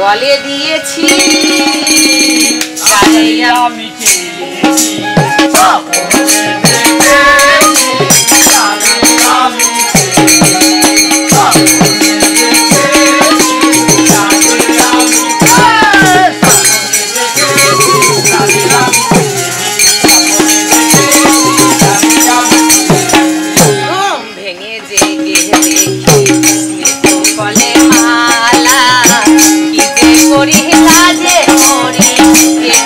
গলে দিয়েছি আমি ভেঙে জেগে দেখি বলে মালা কি যে করি লাজে মরি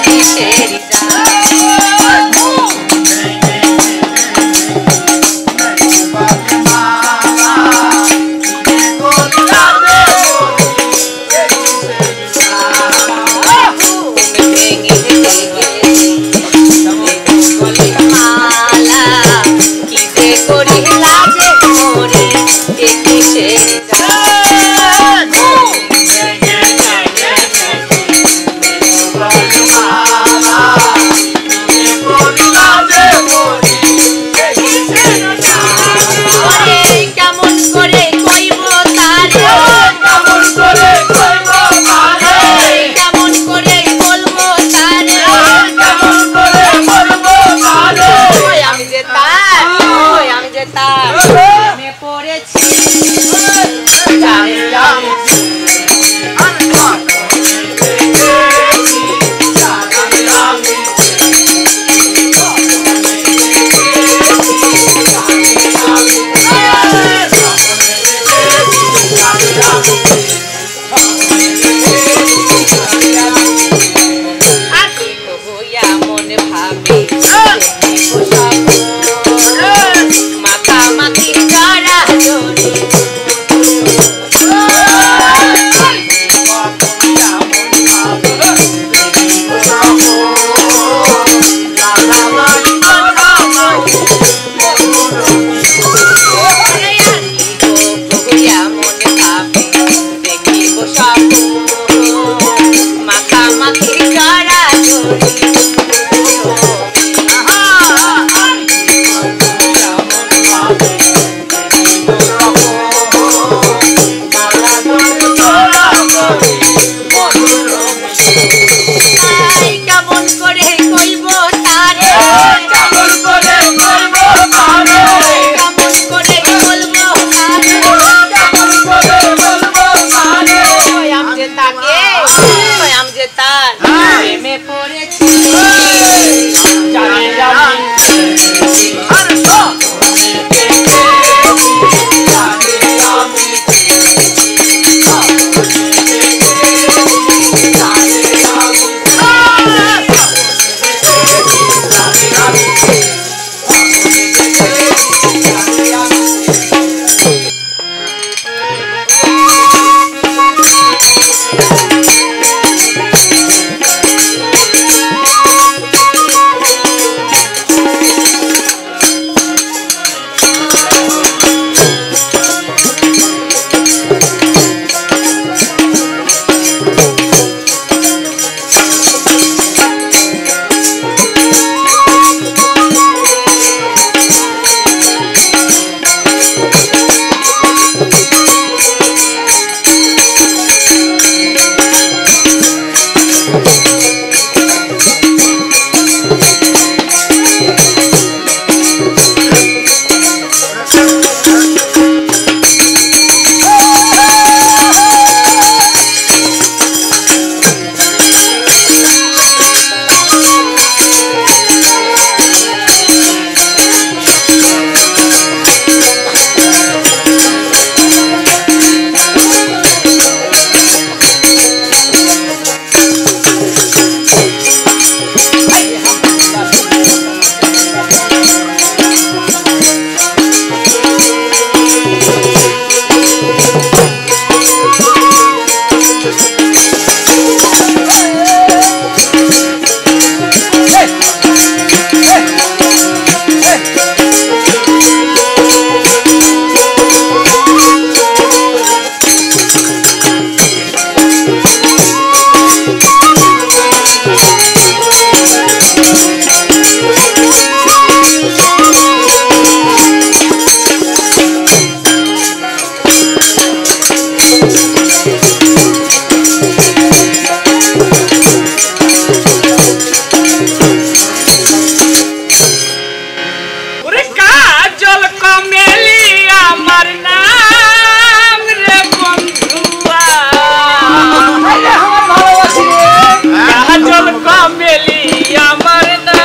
কিসের ওরে কাজল কমেলি আমার নাম রে বন্ধুয়া কাজল কমেলি আমার নাম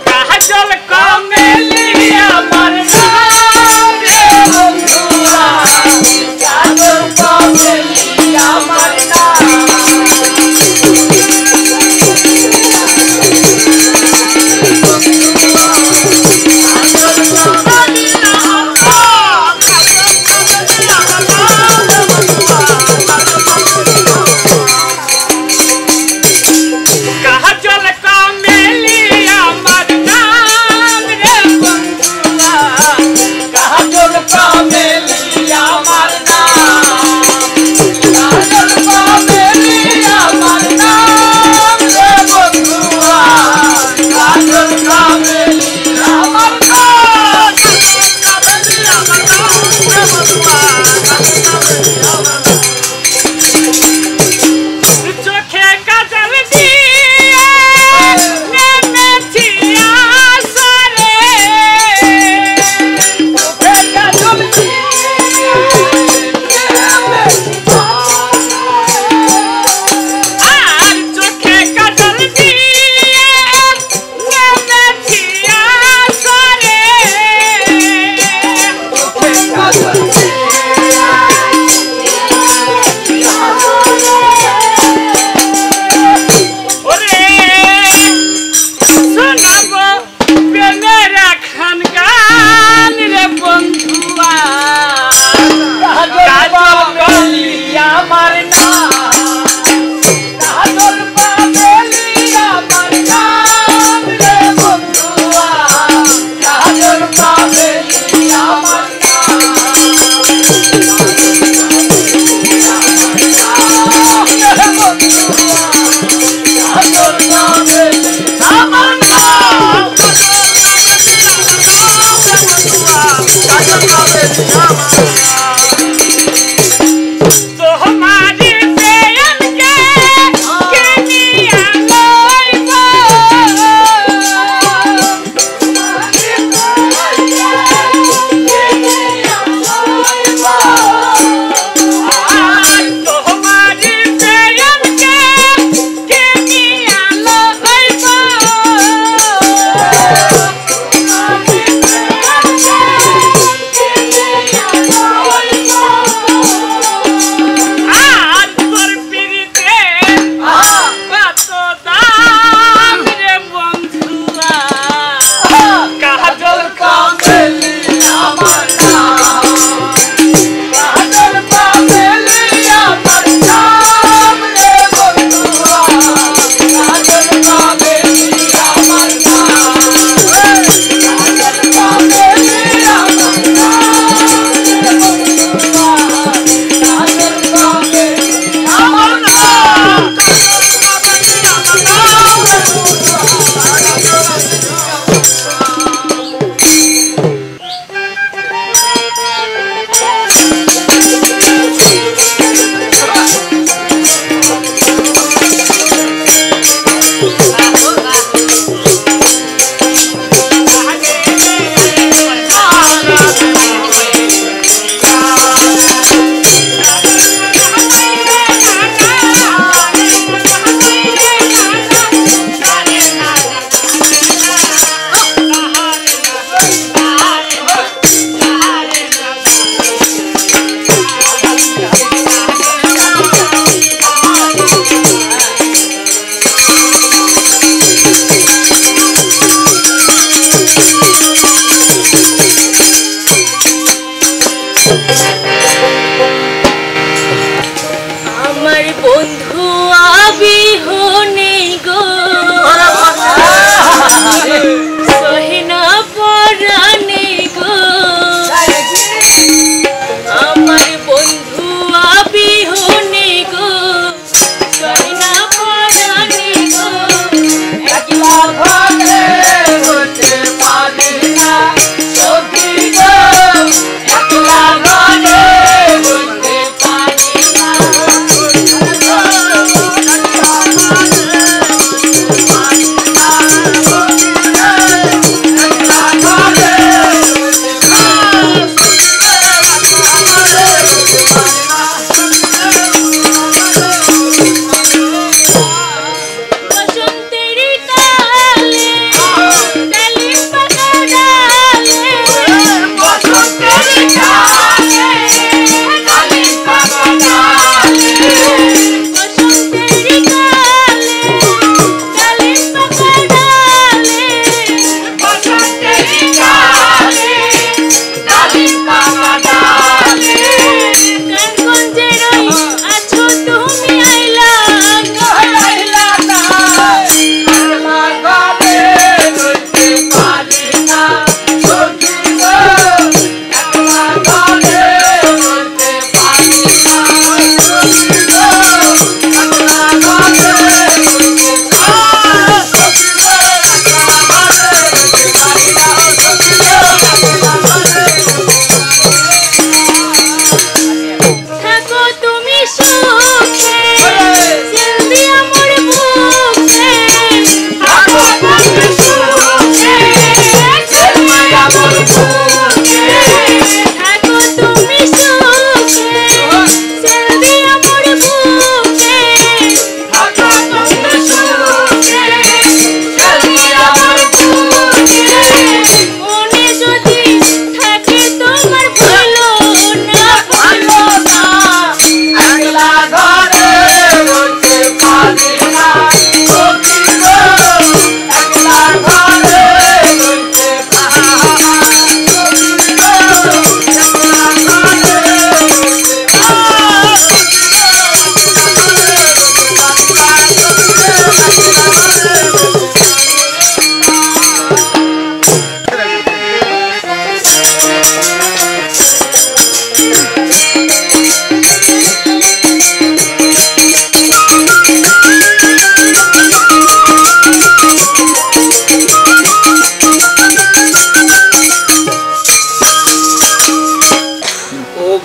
কাজল কমেলি আমার নাম রে বন্ধুয়া কাজল কমেলি আমার নাম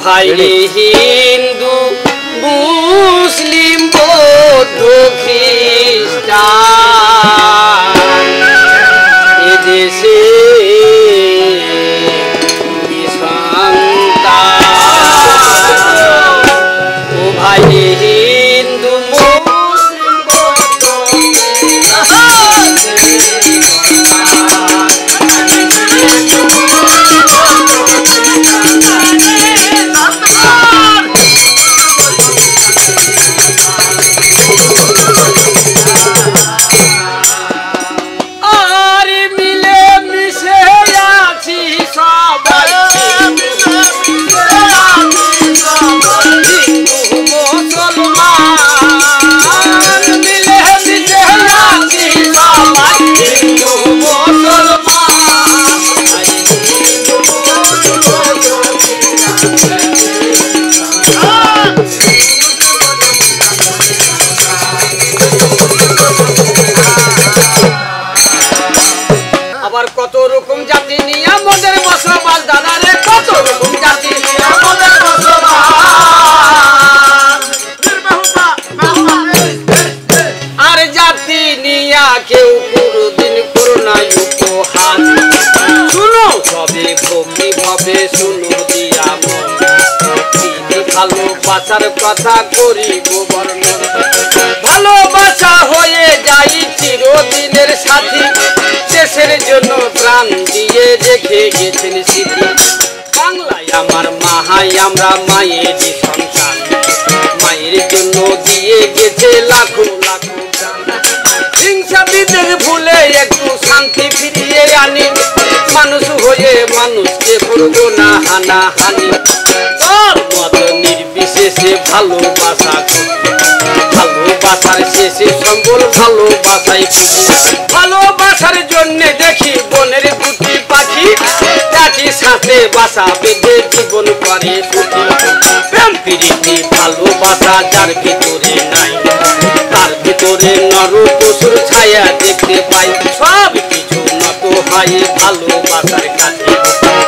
ভাই হিন্দু মুসলিম বৌদ্ধ খ্রিস্টান এদেশে ও ভাই হিন্দু মুসলিম বৌদ্ধ আর মিলে মিশে আছি সবাই আবার কত রকম জাতি নিয়ে আমাদের বসবাস দাদা রে কত রকম জাতি নিয়ে আমাদের বসবাস আর জাতি নিয়া কেউ কোনদিন করোনা উপহাস শুনো সবে ভক্তি ভাবে শুনো দিয়া মন ভালোবাসার কথা করিব বর্ণন ভালোবাসা হয়ে যাই চিরদিনের সাথী দেশের জন্য প্রাণ দিয়ে রেখে গেছেন স্মৃতি বাংলায় আমার মাহাই আমরা মায়েরই সন্তান মায়ের জন্য দিয়ে গেছে লাখো লাখো প্রাণ হিংসা বিদ্বেষ ভুলে একটু শান্তি ফিরিয়ে আনি মানুষ হয়ে মানুষকে করবো না হানাহানি তার মত নির্বিশেষে ভালোবাসা ভালোবাসার শেষে সম্বল ভালোবাসাই ভালোবাসার জন্য দেখি বনের দুটি পাখি একই সাথে বাসা বেঁধে জীবন করে সুখী প্রেম প্রীতি ভালোবাসা যার ভিতরে নাই তার ভিতরে নর পশুর ছায়া দেখতে পাই সব কিছু নত হয় ভালোবাসার কাছে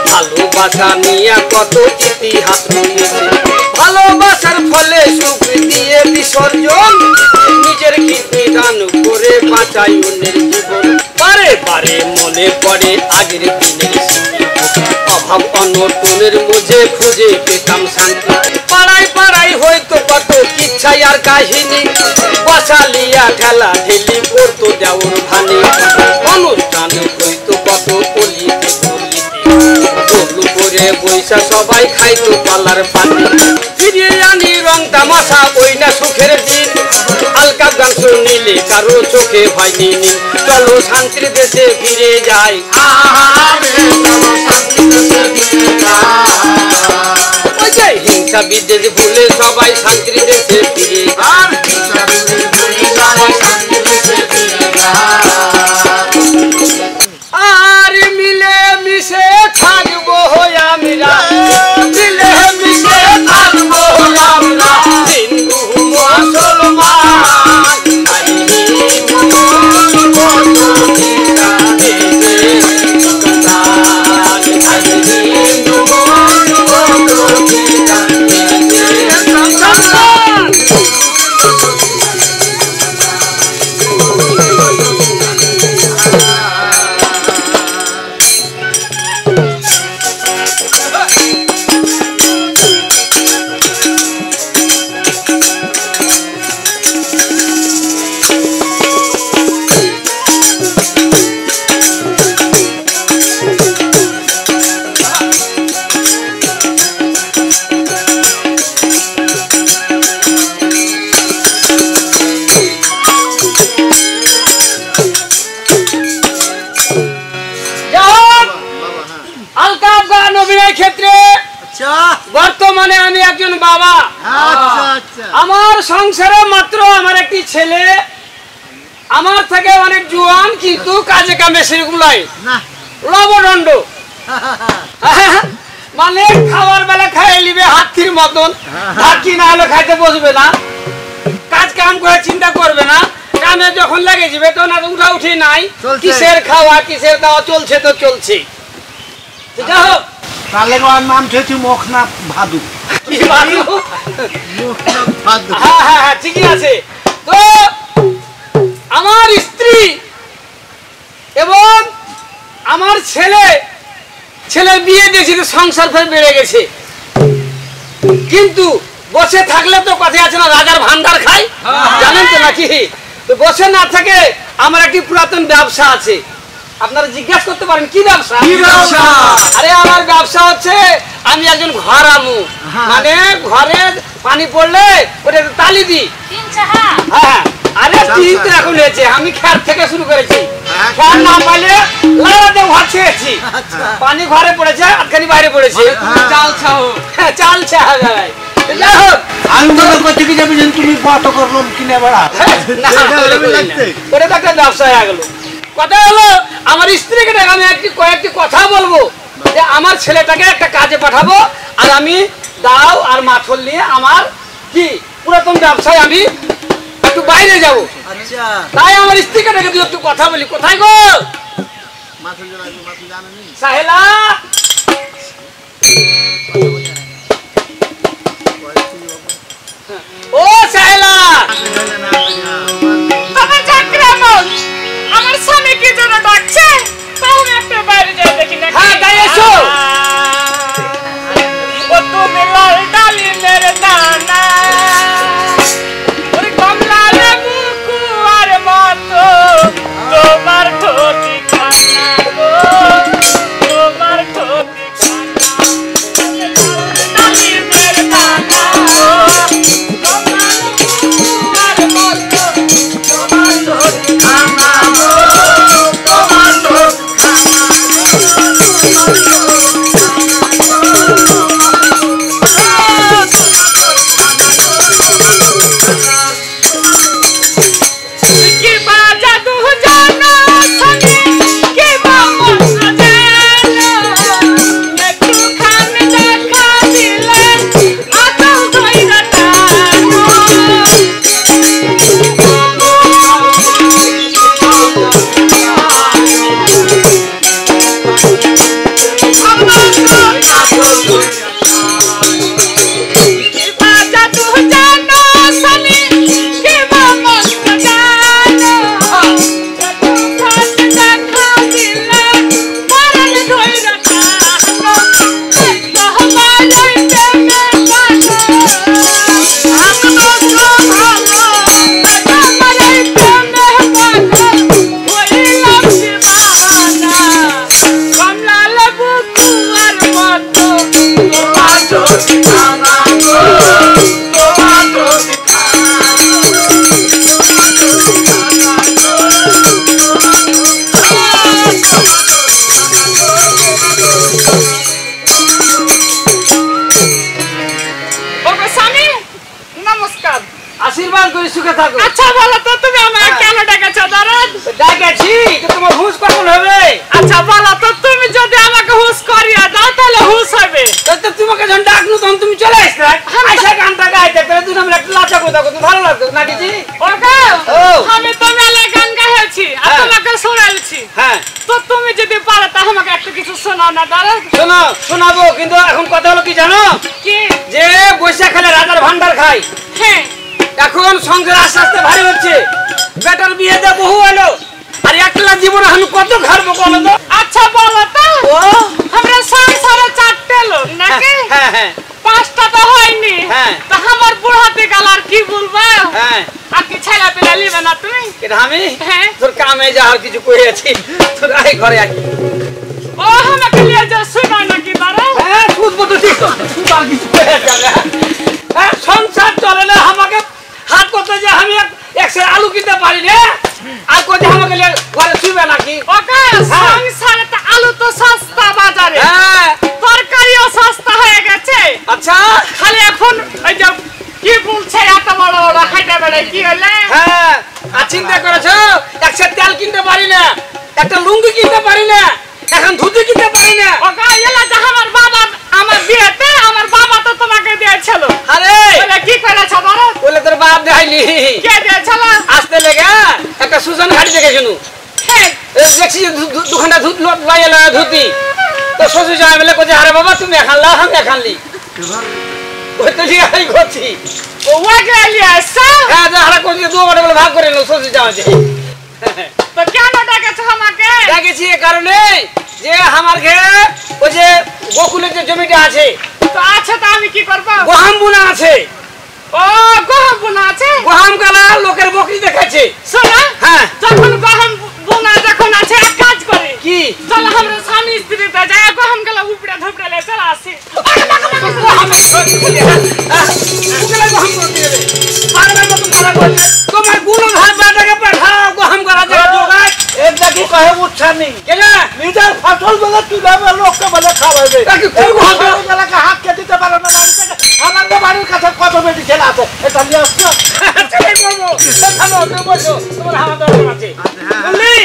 ভালোবাসা নিয়ে কত ইতিহাস রয়েছে ভালোবাসার ফলে সুখ দিয়ে বিসর্জন নিজের কিডনি দান করে বাঁচাই অন্যের জীবন বারে বারে মনে পড়ে আগের দিনের স্মৃতি অভাব অনটনের মধ্যে খুঁজে পেতাম শান্তি পাড়ায় পাড়ায় হয়তো কত কিচ্ছাই আর কাহিনী বাসালিয়া ঠেলা ঠেলি করতো দেওয়ার ভানি অনুষ্ঠান হইতো কত অলিতে গলিতে করে বৈশা সবাই খাইতো পালার পানি ফিরিয়ে আনি রং তামাশা ওই না সুখের দিন হালকা গান শুনিলে কারো চোখে হয়নি চলো শান্তির দেশে ফিরে যাই হিংসা বিদ্বেষ ভুলে সবাই শান্তির দেশে ফিরে আর মিলে মিশে থাকবো আমরা মিলে মিশে থাকবো আমরা হিন্দু মুসলমান বর্তমানে আমি একজন বাবা আমার সংসারে মাত্র আমার একটি ছেলে আমার থেকে অনেক জোয়ান কিন্তু কাজে কামে সেরকম নয় লবদণ্ড মানে খাওয়ার বেলা খাইয়ে নিবে হাতির মতন ভাত কি না হলে খাইতে বসবে না কাজ কাম করে চিন্তা করবে না কামে যখন লেগে যাবে তখন আর উঠা উঠি নাই কিসের খাওয়া কিসের দাওয়া চলছে তো চলছে যাই হোক তাহলে ওর নাম হচ্ছে মুখনাথ ভাদু। কি ভাদু? মুখনাথ ভাদু। হ্যাঁ হ্যাঁ হ্যাঁ ঠিকই আছে। তো আমার স্ত্রী এবং আমার ছেলে বিয়ে দিয়েছি, তো সংসার ফের বেড়ে গেছে। কিন্তু বসে থাকলে তো কথা আছে না, রাজার ভান্ডার খাই, জানেন তো নাকি? তো বসে না থেকে আমার একটি পুরাতন ব্যবসা আছে। আপনারা জিজ্ঞাসা করতে পারেন কি ব্যবসা? আরে আমার ব্যবসা হচ্ছে আমি একজন ঘর আমু, মানে ঘরে পানি পড়লে ওটা তালি দিই। হ্যাঁ আরে ঠিক তো এখন হয়েছে, আমি খ্যার থেকে শুরু করেছি। খ্যার না পাইলে লাগাতে ঘর ছেড়েছি, পানি ঘরে পড়েছে আটখানি বাইরে পড়েছে, চাল ছাও যায়। আমি মনে করছি কি যাবি তুমি কত করলাম কিনে বেড়া ওটা তো একটা ব্যবসা হয়ে গেল। কথা হলো আমার স্ত্রীকে আমি কয়েকটি কথা বলবো যে আমার ছেলেটাকে একটা কাজে পাঠাবো, আর আমি দাও আর মাছল নিয়ে আমার কি পুরাতন ব্যবসায় আমি একটু বাইরে যাব। তাই আমার স্ত্রীকে ডেকে দিয়ে একটু কথা বলি। কোথায় গো সাহেলা? ও সাহেলা, আমার স্বামী কি জন্য ডাকছে? তাহলে একটা বাইরে যাই দেখি না। হ্যাঁ তাই এসো। ও তুমি লাল ডালিমের দানা, ওরে কমলা লেবু কুয়ার মতো তোমার ঠোঁটি খানা গো, তোমার ঠোঁটি খানা ডালিমের দানা গো, কমলা লেবু কুয়ার মতো তোমার ঠোঁটি খানা গো, তোমার ঠোঁটি আশীর্বাদ করে সুখে থাকো। আচ্ছা বলো তো তুমি আমাকে কেন ডেকেছো দরদ? ডাকেছি তো তোমার হুঁশ কখন হবে? আচ্ছা বলো তো তুমি যদি আমাকে হুঁশ করিয়া দাও তাহলে হুঁশ হবে। তো তোমাকে যখন ডাকলো তখন তুমি চলে আসলে, আইসা গানটা গাইতে তাহলে তুমি আমরা একটু লাচা কথা করতে ভালো লাগতো নাকি জি? ওকে ও আমি তো মেলে গান গাইছি আর তোমাকে শোনাইছি। হ্যাঁ তো তুমি যদি পারো তা আমাকে একটা কিছু শোনাও না দরদ। শোনাবো, কিন্তু এখন কথা হলো কি জানো? কি? যে বৈশাখ খেলে রাজার ভান্ডার খাই। হ্যাঁ এখন সংসার আস্তে আস্তে ভারী হচ্ছে, বেটার বিয়েতে বহু এলো, আর একলা জীবনে আমি কত ঘাড়বো বলো তো? আচ্ছা বলো তো ও আমরা সংসারে 4টে লোক নাকি? হ্যাঁ হ্যাঁ 5টা তো হয়নি। হ্যাঁ। তা আমার বুড়াতে গেল আর কি বলবো? হ্যাঁ আর কি ছেলে পেলে নিবে না তুমি? এটা আমি হ্যাঁ তোর কামে যা আর কিছু করেছি, তোর আই ঘরে আই। ও আমাকে নিয়ে যা শোনাও নাকি দাঁড়া? হ্যাঁ বুঝবো তো ঠিক, তুই আর কিছু করে যাবে। হ্যাঁ সংসার চলে না, আমাকে হাত করতে যে আমি একশো আলু কিনতে পারি না, আর কোথায় আমাকে ঘরে শুবে নাকি? ওকে সংসারে তো আলু তো সস্তা বাজারে, হ্যাঁ তরকারিও সস্তা হয়ে গেছে। আচ্ছা খালি এখন ওই যে কি বলছে এত বড় বড় হাইটা বেড়ে কি হলে? হ্যাঁ আর চিন্তা করেছো একশো তেল কিনতে পারি না, একটা লুঙ্গি কিনতে পারি না, এখন ধুতি কিনতে পারি না। ওকে এলা যা আমার বাবা আমার বিয়েতে আমার বাবা তো তোমাকে দিয়েছিল। আরে বলে কি করেছ বলো? বলে তোর বাপ দেয়নি, কে দিয়েছিল? আসতে লেগে একটা সুজন ঘাটি দেখে শুনু, হ্যাঁ দেখছি যে দুখানা ধুতি তো শ্বশুর জামাই মিলে কোথায় আরে বাবা তুমি এখানলা আমি এখানলি ওই তো জিজ্ঞাসাই করছি ওয়া গেলি আসা হ্যাঁ হারা কোথায় দু বড় বলে ভাগ করে নিল শ্বশুর জামাই তো কেন ডাকেছো আমাকে ডাকেছি এ কারণে যে আমার ঘরে ওই যে গোকুলের যে জমিটা আছে তো আচ্ছা তো আমি কি করব গহাম বুনা আছে ও গহম বোনা আছে গহাম গালা লোকের বকরি দেখাচ্ছে শোনা হ্যাঁ যখন গহম বোনা যখন আছে এক কাজ করে কি চল আমরা স্বামী স্ত্রীতে যাই গহম গলা উপড়ে ধপড়ে চলে আসি তোমার গুলো ভাই বেটাকে পাঠাও গহাম করা যায় জোগাড় এর নাকি কহে উচ্ছা নেই কেন নিজের ফসল বলে তুলাবে লোককে বলে খাওয়াবে তাকে কোন গহাম এলাকা হাত কে দিতে পারো না বাড়ি থেকে আমার তো বাড়ির কাছে কত বেটি ছেলে আছে এটা নিয়ে আসছো ছেলে করবো থামো তুমি বসো তোমার হাওয়া দরকার আছে বুঝলি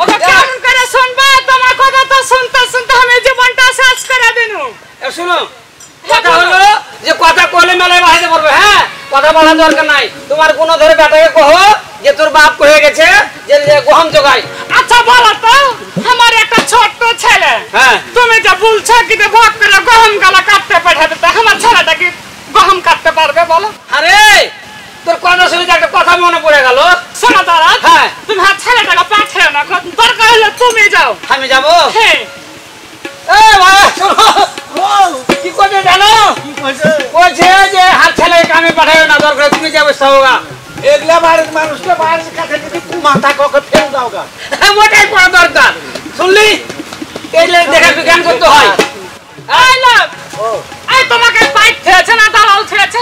ওকে কেমন করে শুনবে তোমার কথা তো শুনতে শুনতে আমি জীবনটা শেষ করে দিনু শুনো কথা হলো যে কথা কইলে মেলায় বাহাইতে পারবে হ্যাঁ কথা বলার দরকার নাই তোমার কোন ধরে বেটাকে কহো যে তোর বাপ কহে গেছে যে গহম জোগাই আচ্ছা বলো তো আমার একটা ছোট্ট ছেলে হ্যাঁ তুমি যে বলছো কি যে ভাগ করে গহম গালা কাটতে পাঠাবে তো আমার ছেলেটা কি গহম কাটতে পারবে বলো আরে তোর কথা শুনে একটা কথা মনে পড়ে গেল শোনো দাদা হ্যাঁ তুমি আমার ছেলেটাকে পাঠিয়ে না দরকার হলে তুমি যাও আমি যাবো হ্যাঁ এ ভাই শোনো কি করবে জানো কি কইছে বলছে যে হাত ছেলে কামে পাঠাবে না দরকার তুমি যাবে সবগা এগুলা বাড়ির মানুষকে বাড়ির কাছে যদি মাথা ককে ফেল দাও গা মোটাই করা দরকার শুনলি এইলে দেখা জ্ঞান করতে হয় আই লাভ ও এই তোমাকে বাইক থেয়েছে না দালাল থেয়েছে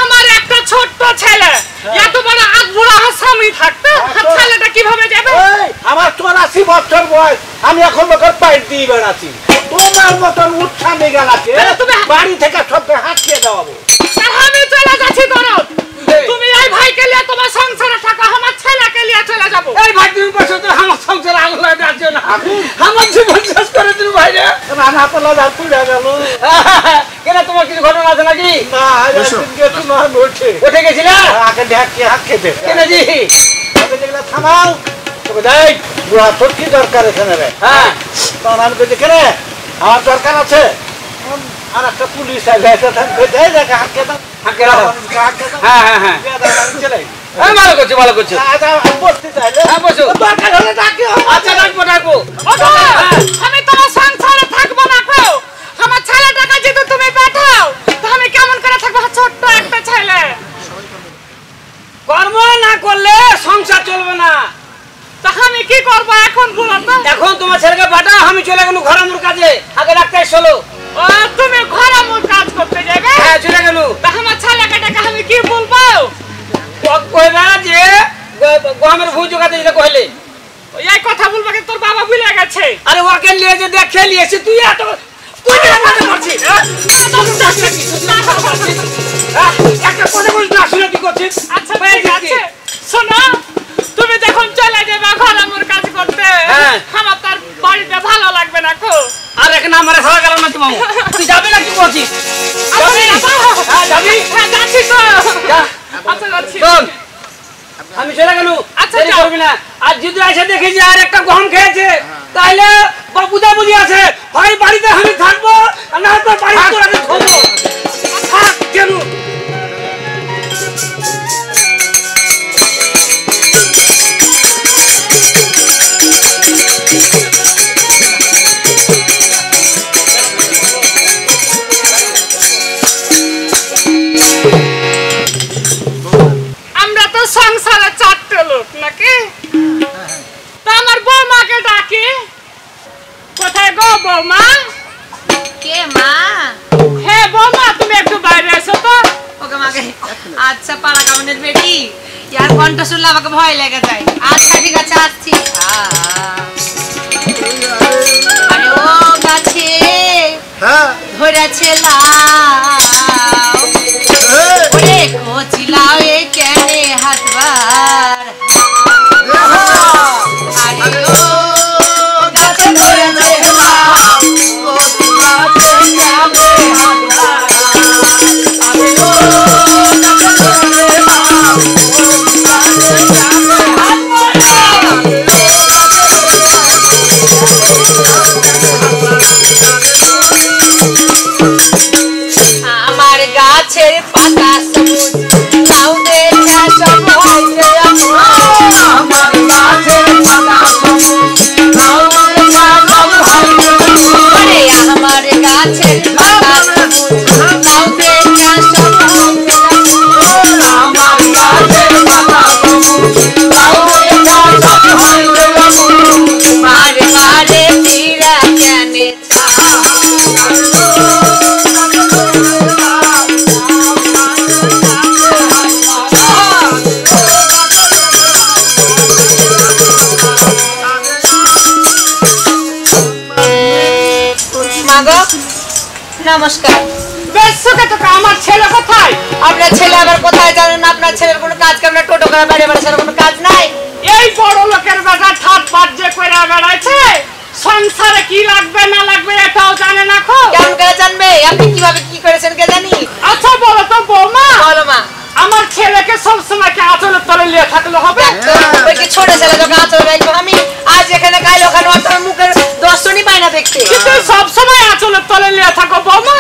আমার একটা ছোট্ট ছেলে এত বড় আধবুড়া হাসামি থাকতে ছেলেটা কিভাবে যাবে এই আমার 84 বছর বয়স আমি এখন লোকের পাইট দিয়ে বেড়াচ্ছি তোমার মতন উৎসাহ নেই গেলাছে বাড়ি থেকে সবকে হাত খেয়ে দেওয়াবো আর আমি চলে যাচ্ছি দরদ তুমি এই ভাইকে নিয়ে তোমার সংসারে থাকো আমার ছেলেকে নিয়ে চলে যাবো এই ভাই তুমি বসে তো আমার সংসার আগুন লাগে আসছো না আমার জীবন শেষ করে দিল ভাই রে রানা তোলা যা তুলে গেল কেন তোমার কিছু ঘটনা আছে নাকি না একদিন গেছো না আমি উঠে উঠে গেছিল আগে ঢাকি হাত খেতে কেন জি তবে যেগুলা থামাও তবে দেখ বুড়া তোর কি দরকার এখানে রে হ্যাঁ তখন আমি বলছি কেন আমার দরকার আছে আর একটা পুলিশ আসবে দেখ দেখ হাত খেতাম হাঁকে রাখো হ্যাঁ হ্যাঁ হ্যাঁ চলে হ্যাঁ ভালো করছো ভালো করছো বসতে চাইলে হ্যাঁ বসো দরকার হলে ডাকিও আচ্ছা ডাকবো ডাকবো ওগো, আমি তোমার সংসারে থাকবো না গো আমার ছেলেটাকে যদি তুমি পাঠাও তো আমি কেমন করে থাকবো ছোট্ট একটা ছেলে কর্ম না করলে সংসার চলবে না তা আমি কি করবো এখন বলো তো এখন তোমার ছেলেকে পাঠাও আমি চলে গেল ঘরামুর কাজে আগে ডাক্তার চলো ও তুমি ঘরে মোর কাজ করতে যাবে হ্যাঁ চলে গেল তা আমার ছেলেটাকে আমি কি বলবো কইবা যে গমের ভুজ জোগাতে যেতে কইলে এই কথা বলবো কি তোর বাবা ভুলে গেছে আরে ওকে নিয়ে যে দেখে নিয়েছি তুই এত তুই কেন কথা বলছিস একটা কথা বলিস না শুনে কি করছিস আচ্ছা ঠিক আছে শোনো তুমি যখন চলে যাবে ঘরে মোর কাজ করতে হ্যাঁ। আমার তার বাড়িতে ভালো লাগবে না গো আর এখানে আমার খাওয়া গেল না তোমার তুই যাবি না কি বলছিস যাবি হ্যাঁ যাবি হ্যাঁ যাচ্ছি তো যা আচ্ছা যাচ্ছি শোন আমি চলে গেল আচ্ছা, দেরি যাও। করবি না আর যদি এসে দেখি যে আর একটা গম খেয়েছে তাহলে বুঝা বুঝি আছে হয় বাড়িতে আমি থাকবো আর না তো বাড়ি তোর আগে ধরবো থাক কেন আমরা তো সংসারে চারটে লোক নাকি তা আমার বৌমাকে ডাকি কোথায় গো বৌমা কে মা হ্যাঁ বৌমা তুমি একটু বাইরে এসো তো ওকে মাকে আচ্ছা পাড়া কামনের বেটি ইয়ার কণ্ঠ শুনলে আমাকে ভয় লেগে যায় আচ্ছা ঠিক আছে আসছি আরে ও গাছে হ্যাঁ ধরেছে লাউ ওরে কচি লাউ এ কেনে হাতবার আরে ও গাছে ধরেছে লাউ কচি লাউ এ কেনে হাতবার আরে ও গাছে ধরেছে লাউ কচি লাউ এ কেনে হাতবার নমস্কার। বেশ সুখে তো আমার ছেলে কোথায়? আপনার ছেলে আবার কোথায় জানেন না? আপনার ছেলের কোনো কাজ কাম না, টোটো করে বাড়ি বাড়ি কোনো কাজ নাই। এই বড় লোকের বেটা ঠাট পাট যে করে বেড়াইছে, সংসারে কি লাগবে না লাগবে এটাও জানে না। কেমন করে জানবে? আপনি কিভাবে কি করেছেন কে জানি। আচ্ছা বলো তো বৌমা, বলো মা। আমার ছেলেকে সবসময় কি আঁচলের তলে নিয়ে থাকলে হবে? ওই কি ছোট ছেলে তোকে আঁচলে রাখবো আমি? আজ এখানে কাল ওখানে তোর মুখের দর্শনই পাই না দেখতে। কিন্তু সবসময় আঁচলের তলে নিয়ে থাকো বৌমা,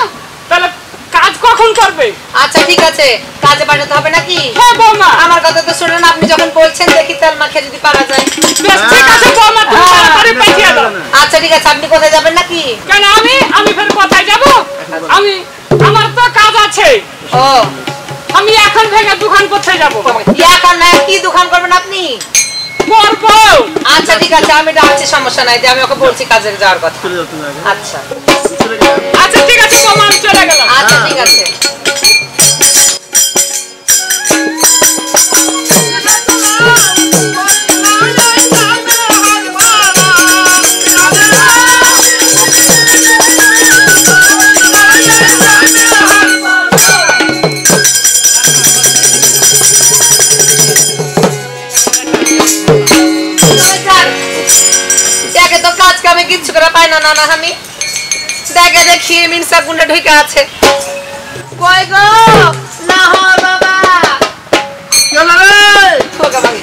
তাহলে কাজ কখন করবে? আচ্ছা ঠিক আছে, কাজে পাঠাতে হবে নাকি? হ্যাঁ বৌমা। আমার কথা তো শুনুন, আপনি যখন বলছেন দেখি তেল মাখিয়ে যদি পারা যায়। বেশ ঠিক আছে বৌমা, তুমি তাড়াতাড়ি পাঠিয়ে দাও। আচ্ছা ঠিক আছে, আপনি কোথায় যাবেন নাকি? কেন আমি ফের কোথায় যাব? আমার তো কাজ আছে। ও আমি এখন ভেঙে দোকান কোথায় যাব? এখন না, কি দোকান করবেন আপনি? করবো। আচ্ছা ঠিক আছে, আমি আছি, সমস্যা নাই, যে আমি ওকে বলছি কাজে যাওয়ার কথা। আচ্ছা আচ্ছা ঠিক আছে বৌমা, আমি চলে গেলাম। আচ্ছা ঠিক আছে। কিচ্ছু করে পাই না না আমি দেখে দেখি মিনসা গুন্ডা ঢুকে আছে। কই গো না হ বাবা কেলা রে ঠোকা ভাই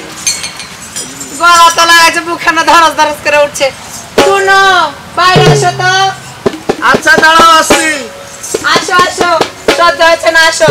গলা তলা আছে, বুকখানা ধরস ধরস করে উঠছে। শুনো বাইরে এসো তো। আচ্ছা দাঁড়াও আসছি। আসো আসো, সহ্য হচ্ছে না, আসো।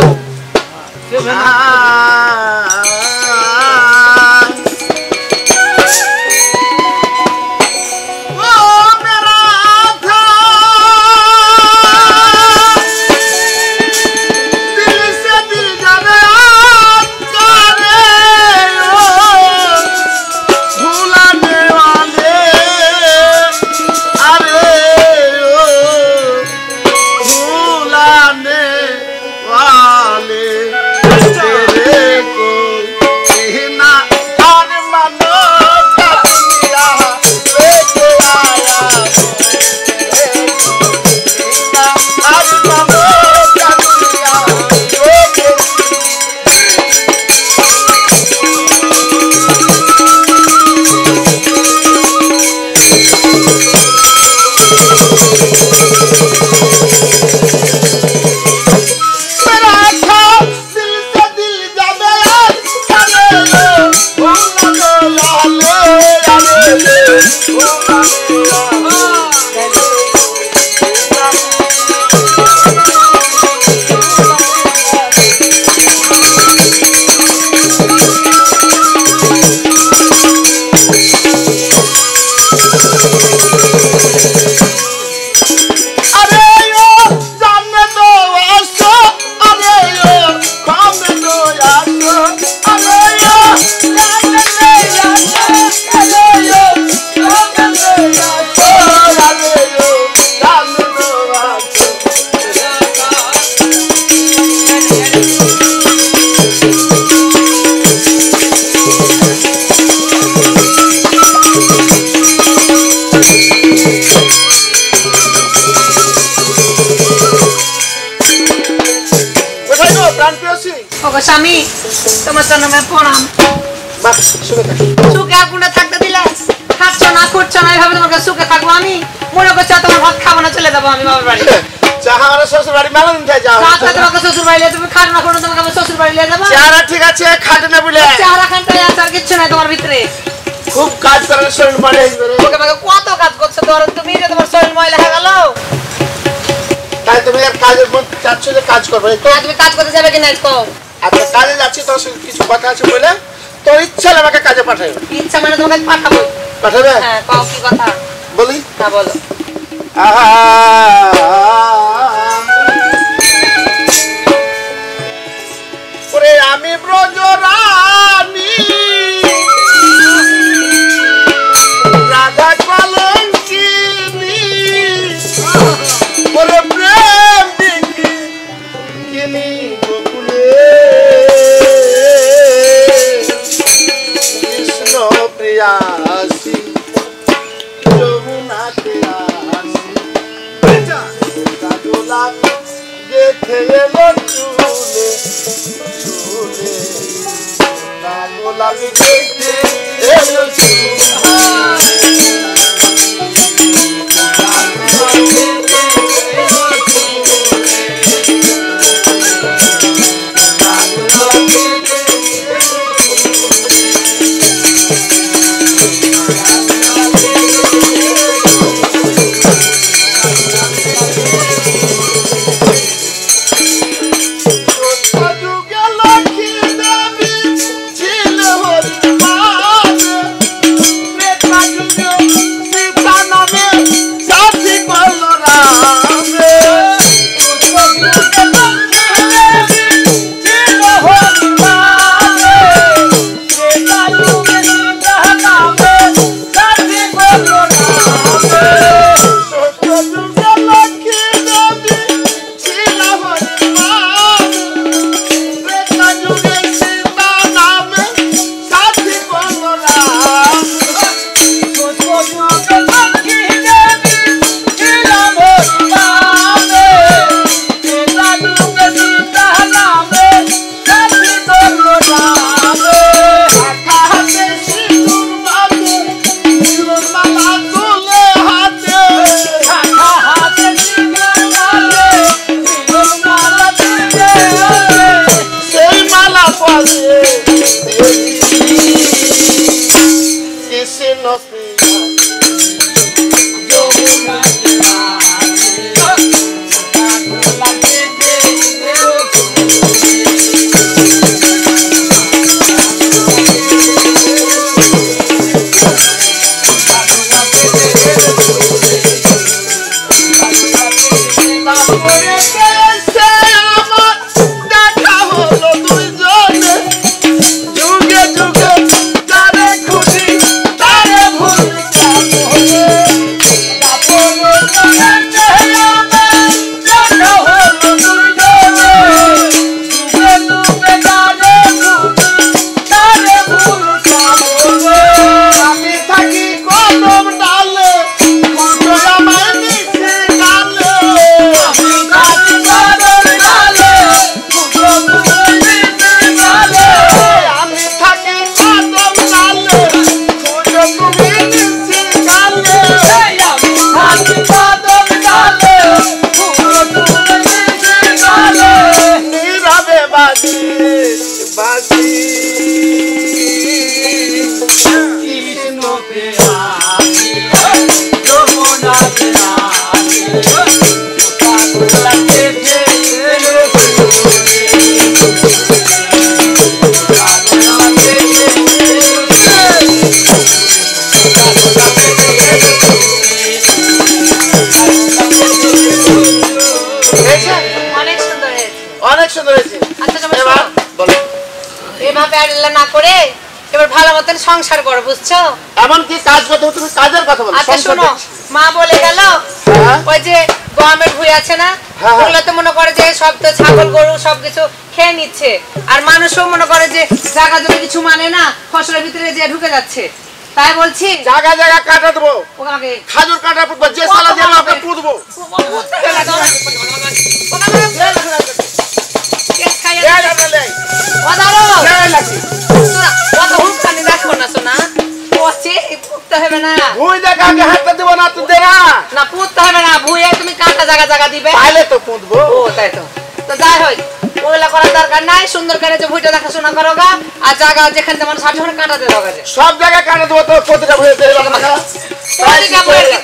স্বামী তোমার জন্য প্রণাম। সুখে আর কোনটা থাকতে দিলে? খাচ্ছ না খুঁজছ না, এইভাবে তোমাকে সুখে থাকবো আমি? মনে করছো তোমার ভাত খাবো না, চলে যাবো আমি বাবার বাড়ি। শ্বশুর বাড়ি মেলা দিন যাও। তোমাকে শ্বশুর বাড়ি তুমি খাটো না, কোনো তোমাকে শ্বশুর বাড়ি নিয়ে যাবো। চেহারা ঠিক আছে, খাটে না বলে চেহারা খানটাই আছে, আর কিচ্ছু নাই তোমার ভিতরে। খুব কাজ করে শরীর ময়লা হয়ে যাবে। ওকে আমাকে কত কাজ করছো তুমি, যে তোমার শরীর ময়লা হয়ে গেল। তাই তুমি আর কাজের মধ্যে চাচ্ছ যে কাজ করবে? তুমি কাজ করতে যাবে কিনা কও? আচ্ছা কাজে যাচ্ছি, তোর কিছু কথা আছে বলে, তোর ইচ্ছা আমাকে কাজে পাঠাবে। ইচ্ছা মানে তোমাকে পাঠাবো। পাঠাবে? হ্যাঁ কও কি কথা বলি। হ্যাঁ বলো। ওরে আমি ব্রজরানী রাধা কলঙ্কিনী, ওরে প্রেম বিকিনি গোকুলে কৃষ্ণ প্রিয়াসী যমুনাতে আসি গোলাপি গেথে এলো চুলে চুলে না গোলাপি গেথে এলো সংসার করো বুঝছো এমন কি কাজ করতে তুমি কাজের কথা বলো আচ্ছা শোনো মা বলে গেল ওই যে গমের ভুঁই আছে না ওগুলো তো মনে করে যে সব তো ছাগল গরু সবকিছু খেয়ে নিচ্ছে আর মানুষও মনে করে যে জায়গা জমি কিছু মানে না ফসলের ভিতরে যে ঢুকে যাচ্ছে তাই বলছি জায়গা জায়গা কাটা দেবো ওকে খাজুর কাটা পুতবো যে সালা দিয়ে আমরা পুতবো সুন্দর করে যে ভুঁইটা দেখাশোনা করো গা আর জায়গা যেখানে যেমন কাঁটা দিয়ে দাও সব জায়গায় কাটা দেবো তো প্রতিটা ভুঁইয়ে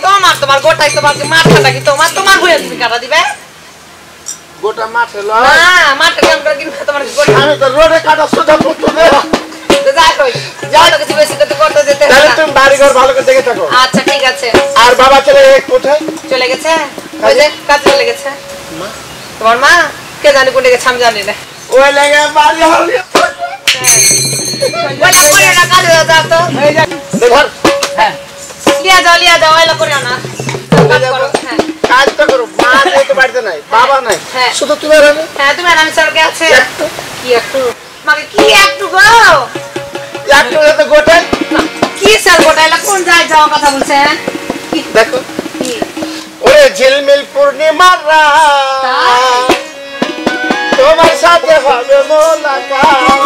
তোমার তোমার গোটাই তোমার মাঠটা কি তোমার তোমার ভুঁইয়ে তুমি কাটা দিবে গোটা মাঠে মাঠে কেমন করে কিনবে তোমার আমি তো রোডে কাটা সোজা করতে দেবো তুমি বাড়ি ঘর ভালো করে দেখে থাকো আচ্ছা ঠিক আছে আর বাবা কোথায় চলে গেছে ওই যে কাজে চলে গেছে তোমার মা কে জানি কোন গেছে আমি জানি না ওই লাগে বাড়ি হল বলা করে না কাজে যাও তো এই যা ধর হ্যাঁ লিয়া যাও এলা করে না কাজ তো করো মা তো বাড়িতে নাই বাবা নাই শুধু তুমি আর আমি হ্যাঁ তুমি আর আমি সরকে আছে কি একটু মাকে কি একটু গো একটু তো গোটাই কি স্যার গোটাইলা কোন যায় যাওয়ার কথা বলছেন দেখো ওরে ঝিলমিল পূর্ণিমার রাত তোমার সাথে হবে মোলাকাত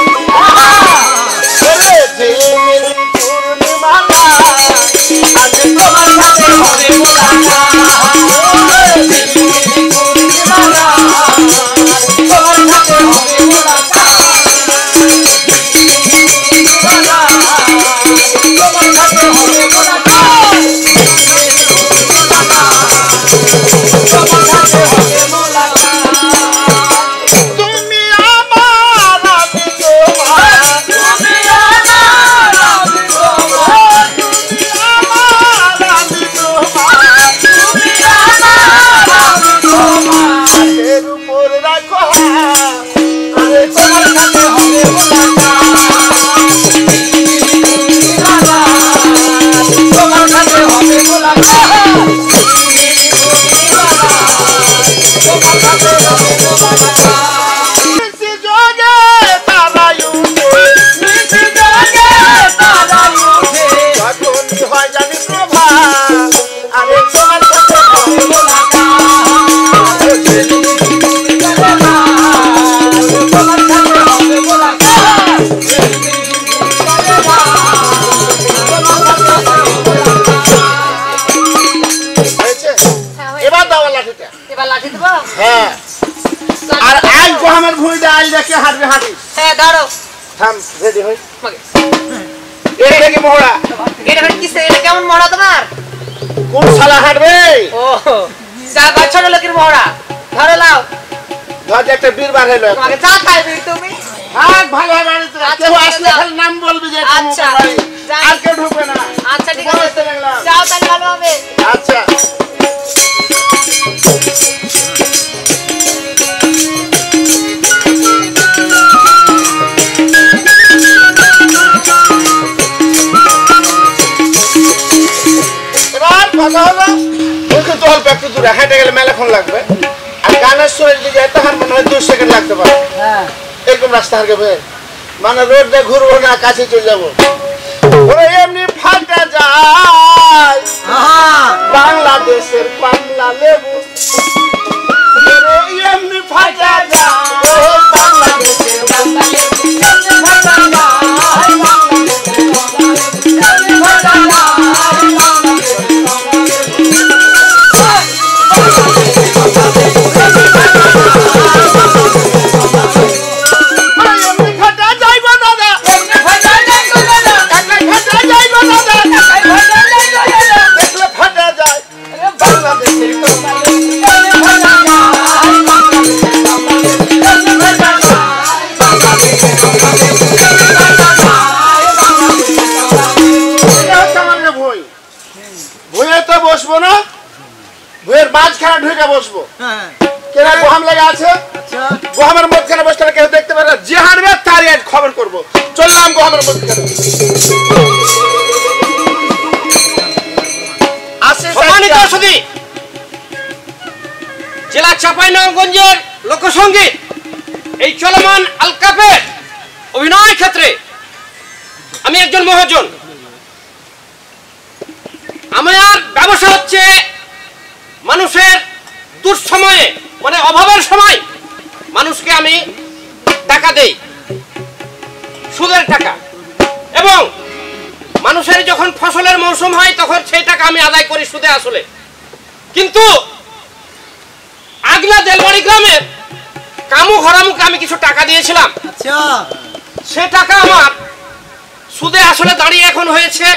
ওরে ঝিলমিল পূর্ণিমার রাত আজ তোমার সাথে হবে মোলাকাত ওরে ঝিলমিল পূর্ণিমার রাত তোমার সাথে হবে মোলাকাত কেমন মহড়া তোমার? কোন শালা হাঁটবে? ও ছোট লোকের মহড়া। ধরো লাও, ধর একটা বীর বার হলো। তোমাকে চা খাইবি তুমি? হ্যাঁ ভালো হবে। কেউ আসলে খালি নাম বলবি যে আচ্ছা, আর কেউ ঢুকবে না। আচ্ছা ঠিক আছে, যাও তাহলে ভালো হবে। আচ্ছা কথা হলো ওকে তো অল্প একটু দূরে হেঁটে গেলে মেলাক্ষণ লাগবে, আর গানের সুরের দিকে তখন মনে হয় 2 সেকেন্ড লাগতে পারে। এরকম রাস্তা হারবে মানে রোড দিয়ে ঘুরবো না, কাছে চলে যাবো। ওরে এমনি ফাটা যায় বাংলাদেশের বাংলা লেবু, এমনি ফাটা যায় বাংলাদেশের বাংলা লেবু, ফাটা যায় বাংলাদেশের বাংলা লেবু, ফাটা যায়। বসবো না, বইয়ের মাঝখানে ঢুকে বসবো। কেনা গোহাম লেগে আছে, গোহামের মধ্যখানে বসলে কেউ দেখতে পারে না, যে হাঁটবে তারই আজ খবর করবো। চললাম গোহামের মধ্যখানে। জেলা চাঁপাইনবাবগঞ্জের লোকসঙ্গীত এই চলমান আলকাপের অভিনয় ক্ষেত্রে আমি একজন মহাজন। আমার ব্যবসা হচ্ছে মানুষের দুঃসময়ে মানে অভাবের সময় মানুষকে আমি টাকা দেই, সুদের টাকা, এবং মানুষের যখন ফসলের মৌসুম হয় তখন সেই টাকা আমি আদায় করি সুদে আসলে। কিন্তু আগলা দেলবাড়ি গ্রামের কামু ঘরামুকে আমি কিছু টাকা দিয়েছিলাম, সে টাকা আমার সুদে আসলে দাঁড়িয়ে এখন হয়েছে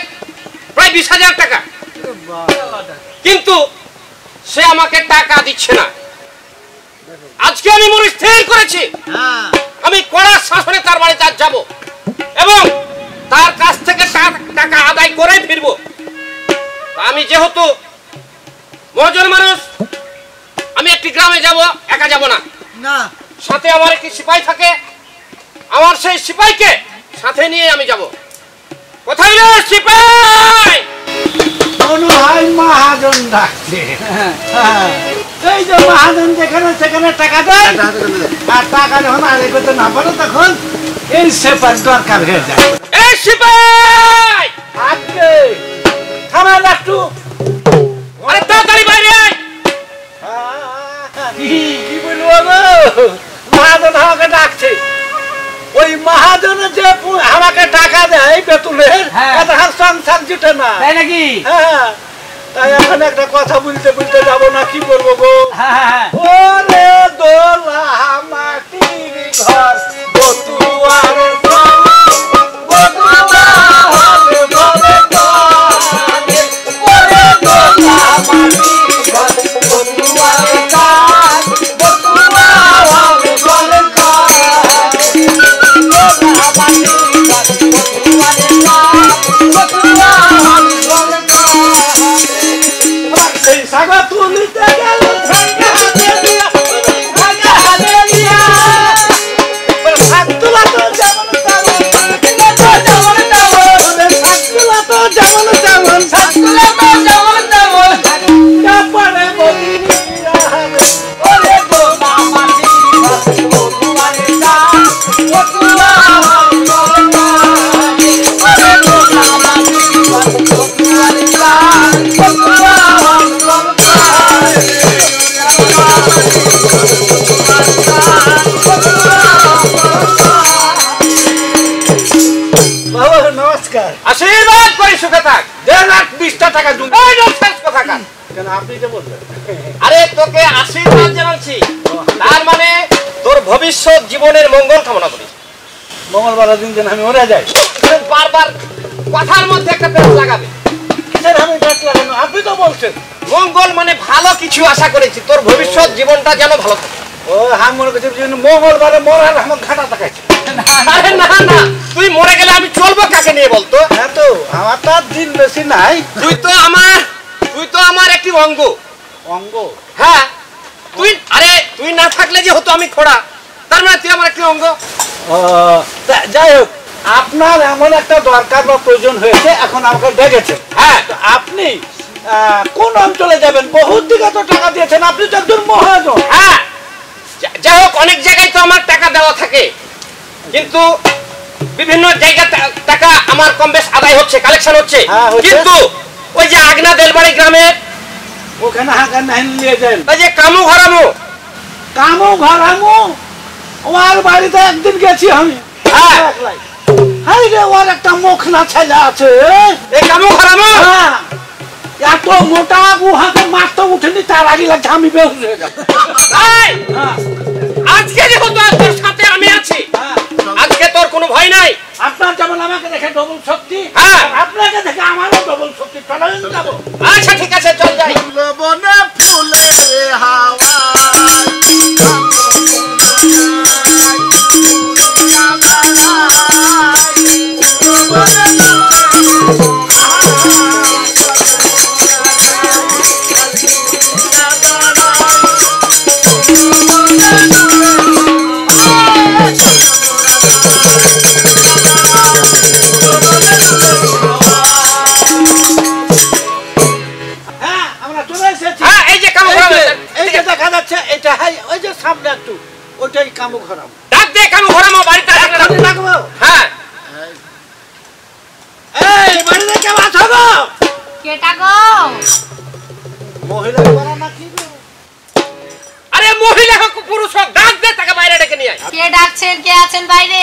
প্রায় 20,000 টাকা, কিন্তু সে আমাকে টাকা দিচ্ছে না। আজকে আমি মনে স্থির করেছি আমি কড়া শাসনে তার বাড়িতে আজ যাব এবং তার কাছ থেকে টাকা আদায় করে ফিরবো। আমি যেহেতু মহাজন মানুষ, আমি একটি গ্রামে যাব, একা যাব না, সাথে আমার একটি সিপাই থাকে, আমার সেই সিপাইকে সাথে নিয়ে আমি যাব। কোথায় রে সিপাই? মহাজন ডাকছে। এই যে মহাজন যেখানে সেখানে টাকা দেয়, আর টাকা যখন আদায় করতে না পারে তখন এই সিপাই দরকার হয়ে যায়। এই সিপাই আজকে থামা একটু, আরে তাড়াতাড়ি বাইরে আয়। জুটে না, তাই নাকি? হ্যাঁ তাই এখন একটা কথা বলতে বলতে যাবো না, কি করবো গো? হ্যাঁ ওরে দোলা মাটির ঘর বতুয়ার সাগা তুলিতে গেল ভাঙা হাতে দিয়া, ভাঙা হাতে দিয়া সাতলা তো যেমন তেমন, সাতলা তো যেমন তেমন, সাতলা তো যেমন তেমন, কাপড়ে বলিয়া ওরে দোলা মাটি বতুয়ারে গান, বতুয়া ওরে দোলা মাটি বতুয়ারে গান, বতুয়া বাবা নমস্কার। আশীর্বাদ করি সুখে থাক। 1,20,000 টাকা জমি। এই যে শেষ কথা কার। কেন আপনি যে বললেন? আরে তোকে আশীর্বাদ জানাচ্ছি, তার মানে তোর ভবিষ্যৎ জীবনের মঙ্গল কামনা করি। মঙ্গলবার দিন যেন আমি ওরা যাই। বারবার কথার মধ্যে একটা পেট লাগাবে। কিসের আমি পেট লাগানো? আপনি তো বলছেন মঙ্গল মানে ভালো কিছু আশা করেছি, তোর ভবিষ্যৎ জীবনটা যেন ভালো থাকে। ও আমি মনে করছি মঙ্গলবারে মরার আমার ঘাটা দেখাচ্ছি। আরে না না, তুই মরে গেলে আমি চলবো কাকে নিয়ে বলতো? হ্যাঁ তো আমার তো আর দিন বেশি নাই। তুই তো আমার একটি অঙ্গ। অঙ্গ? হ্যাঁ তুই না থাকলে যে হতো আমি খোড়া, তার মানে তুই আমার একটি অঙ্গ। ও যাই হোক, আপনার এমন একটা দরকার বা প্রয়োজন হয়েছে, এখন আমাকে ডেকেছেন। হ্যাঁ তো আপনি কোন অঞ্চলে যাবেন? বহুত দিকে তো টাকা দিয়েছেন, আপনি তো একজন মহাজন। হ্যাঁ যাই হোক, অনেক জায়গায় তো আমার টাকা দেওয়া থাকে, কিন্তু বিভিন্ন জায়গা টাকা আমার কম বেশ আদায় হচ্ছে, কালেকশন হচ্ছে। হ্যাঁ, হচ্ছে। কিন্তু ওই যে আগনা দেলবাড়ি গ্রামে ওখানে হাঁকার নাইন নিয়েছেন, ওই যে কামু ঘরামু, কামো ঘরামো, ওর বাড়িতে একদিন গেছি আমি। হ্যাঁ। একলাই। হাই রে, ওর একটা মুখনা ছেলে আছে। এই কামু ঘরামু হ্যাঁ, এত মোটা, উহাকে মারতে উঠেনি, তার আগে লাগছে আমি বেহুশ হয়ে যাবো। এই, হ্যাঁ, আজকে যেহেতু তোর সাথে আমি আছি, হ্যাঁ। আজকে তোর কোনো ভয় নাই। আপনার যেমন আমাকে দেখে ডবল শক্তি, হ্যাঁ। আর আপনাকে দেখে আমারও ডবল শক্তি। চলেন যাবো। আচ্ছা ঠিক আছে, চল যাই। বনে ফুলের হাওয়া হ্যাঁ, আমরা চলে এসেছি। হ্যাঁ এই যে কামু ঘরামু, এই যে দেখা যাচ্ছে এটা, হ্যাঁ, ওই যে সামনে একটু, ওইটাই কামু ঘরাম। ডাক দে কামু ঘরামু, বাড়িতে আসলে ডাক দে। রাখবো। হ্যাঁ এই বাড়িতে কেউ আছো গো? কেটা গো? মহিলা করা নাকি গো? আরে মহিলা হোক পুরুষ হোক, ডাক দে, তাকে বাইরে ডেকে নিয়ে আয়। কে ডাকছেন? কে আছেন বাইরে?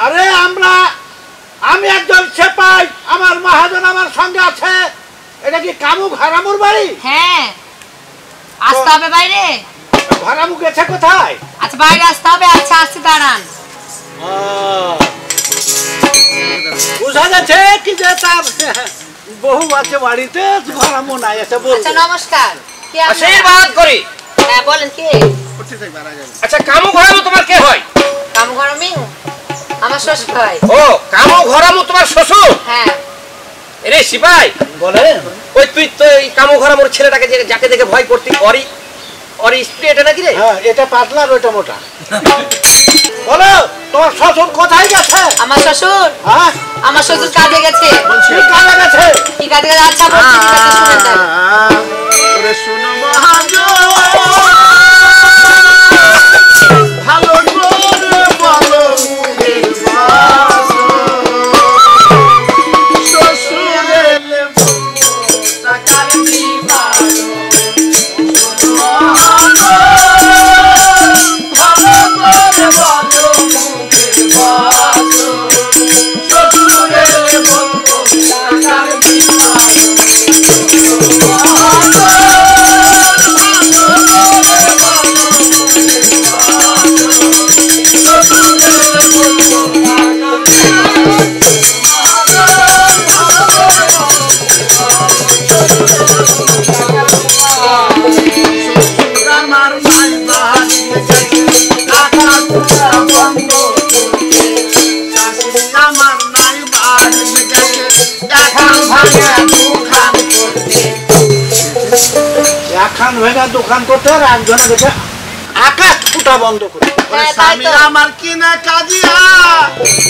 আরে আমি একজন সেপাই, আমার মহাজন আমার সঙ্গে আছে। এটা কি কামু ঘরামুর বাড়ি? হ্যাঁ, আসতে হবে বাইরে। ঘরামু গেছে কোথায়? আচ্ছা বাইরে আসতে হবে। আচ্ছা আসছি, দাঁড়ান। বুঝা যাচ্ছে কি যে তার বহু আছে বাড়িতে, ঘরামু নাই এসে বল। আচ্ছা নমস্কার। কে আপনারা? আশীর্বাদ করি। হ্যাঁ বলেন কে? আচ্ছা কামু ঘরামু তোমার কে হয়? কাম গরমি আমার শ্বশুর হয়। ও কামু ঘরামু তোমার শ্বশুর? হ্যাঁ। রে সিপাই, বলেন। ওই তুই তো এই কামু ঘরামুর ছেলেটাকে যাকে দেখে ভয় করতি, অরি স্ত্রী এটা নাকি রে? হ্যাঁ, এটা পাতলা আর ওইটা মোটা। বলো, তোমার শ্বশুর কোথায় গেছে? আমার শ্বশুর? হ্যাঁ, আমার শ্বশুর কাজে গেছে। কি কাজে গেছে? কি কাজে গেছে? আচ্ছা বলছি, ঠিক আছে, শুনেন তাহলে। ওরে শুনো মহাজন, ভালো করে বলো মুখের বাসন, শ্বশুর এলে টাকার বিবাদ। ভালো করে বলো মুখের বাসন, শ্বশুর এলে বলবো একখান ভেঙে দোকান করতে আর একজনে গেছে আকাশ ফুটা বন্ধ করে। হ্যাঁ, তাই স্বামী তো। আমার কিনা কাজিয়া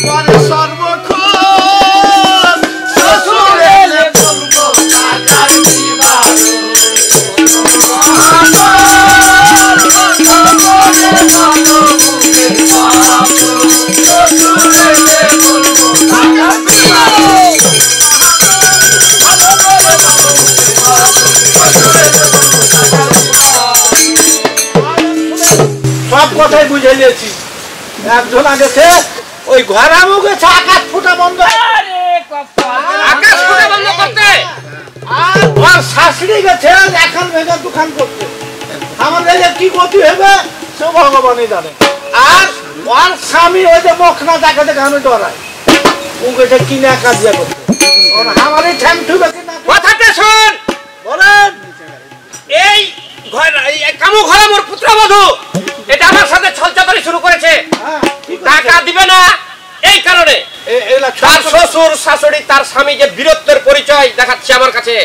পরে সর্বক্ষণ শ্বশুর এলে বলবো টাকার বিবাহ সব কথাই বুঝে নিয়েছি। একজন আগেছে ওই ঘরামু গেছে আকাশ ফুটা বন্ধ, আকাশ ফুটা বন্ধ করতে। আর ওর শাশুড়ি গেছে এখন ভেঙে দোকান করতে। আমার যে কি গতি হবে সে ভগবানই জানে। আর ওর স্বামী ওই যে মখনা দেখে দেখে আমি ডরাই, ও গেছে কিনা কাজিয়া করতে। ওর আমারই ঠ্যাং ঠুবে কিনা। কথাটা শোন, বলেন এই কামু ঘরে মোর পুত্রবধূ এটা আমার সাথে ছলচাতুরি শুরু করেছে। হ্যাঁ, ঠিক টাকা দিবে না এই কারণে। তার শ্বশুর শাশুড়ি তার স্বামী যে বীরত্বের পরিচয় দেখাচ্ছে আমার কাছে,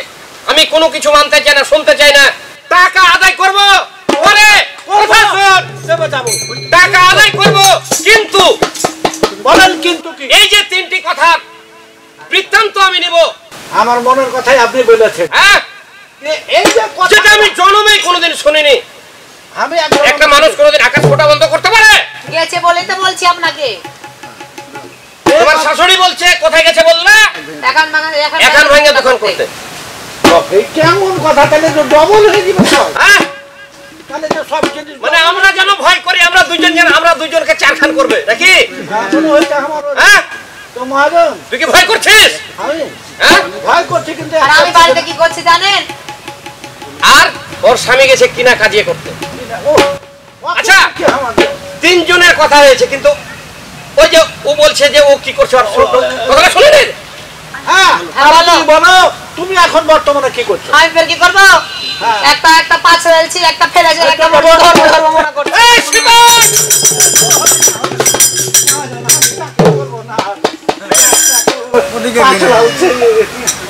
আমি কোনো কিছু মানতে চাই না, শুনতে চাই না। টাকা আদায় করব পরে, টাকা আদায় করব, কিন্তু বলেন কিন্তু কি? এই যে তিনটি কথা বৃত্তান্ত আমি নেব। আমার মনের কথাই আপনি বলেছেন। হ্যাঁ, এই যে কথা যেটা আমি জন্মেই কোনোদিন শুনিনি। আমি একটা মানুষ কোনোদিন আকাশ ফোঁটা বন্ধ করতে পারে? গেছে বলেই তো বলছি আপনাকে। তোমার শাশুড়ি বলছে কোথায় গেছে বললে? এখন ভেঙে দোকান করতে। এই কেমন কথা? তাহলে তো ডবল হয়ে যাবে সব। হ্যাঁ, তাহলে তো সব জিনিস মানে আমরা যেন ভয় করি, আমরা দুইজনকে চারখান করবে নাকি? এখনো হইতে আমার হ্যাঁ, তো মহাজন তুই কি ভয় করছিস? আমি হ্যাঁ, ভয় করছি, কিন্তু আর আমি বাড়িতে কি করছি জানেন? আর ওর স্বামী গেছে কিনা কাজিয়ে করতে। আচ্ছা, তিনজনের কথা হয়েছে, কিন্তু ওই যে ও বলছে যে ও কি করছে কথাটা শুনেন। হ্যাঁ, হ্যাঁ, বলো। তুমি বলো তুমি এখন বর্তমানে কি করছো? আমি ফের কি করবো? হ্যাঁ। একটা পাঁচ ফেলছি, একটা ফেলেছি, একটা ধর্ম মনে করছি। এই শ্রীমান!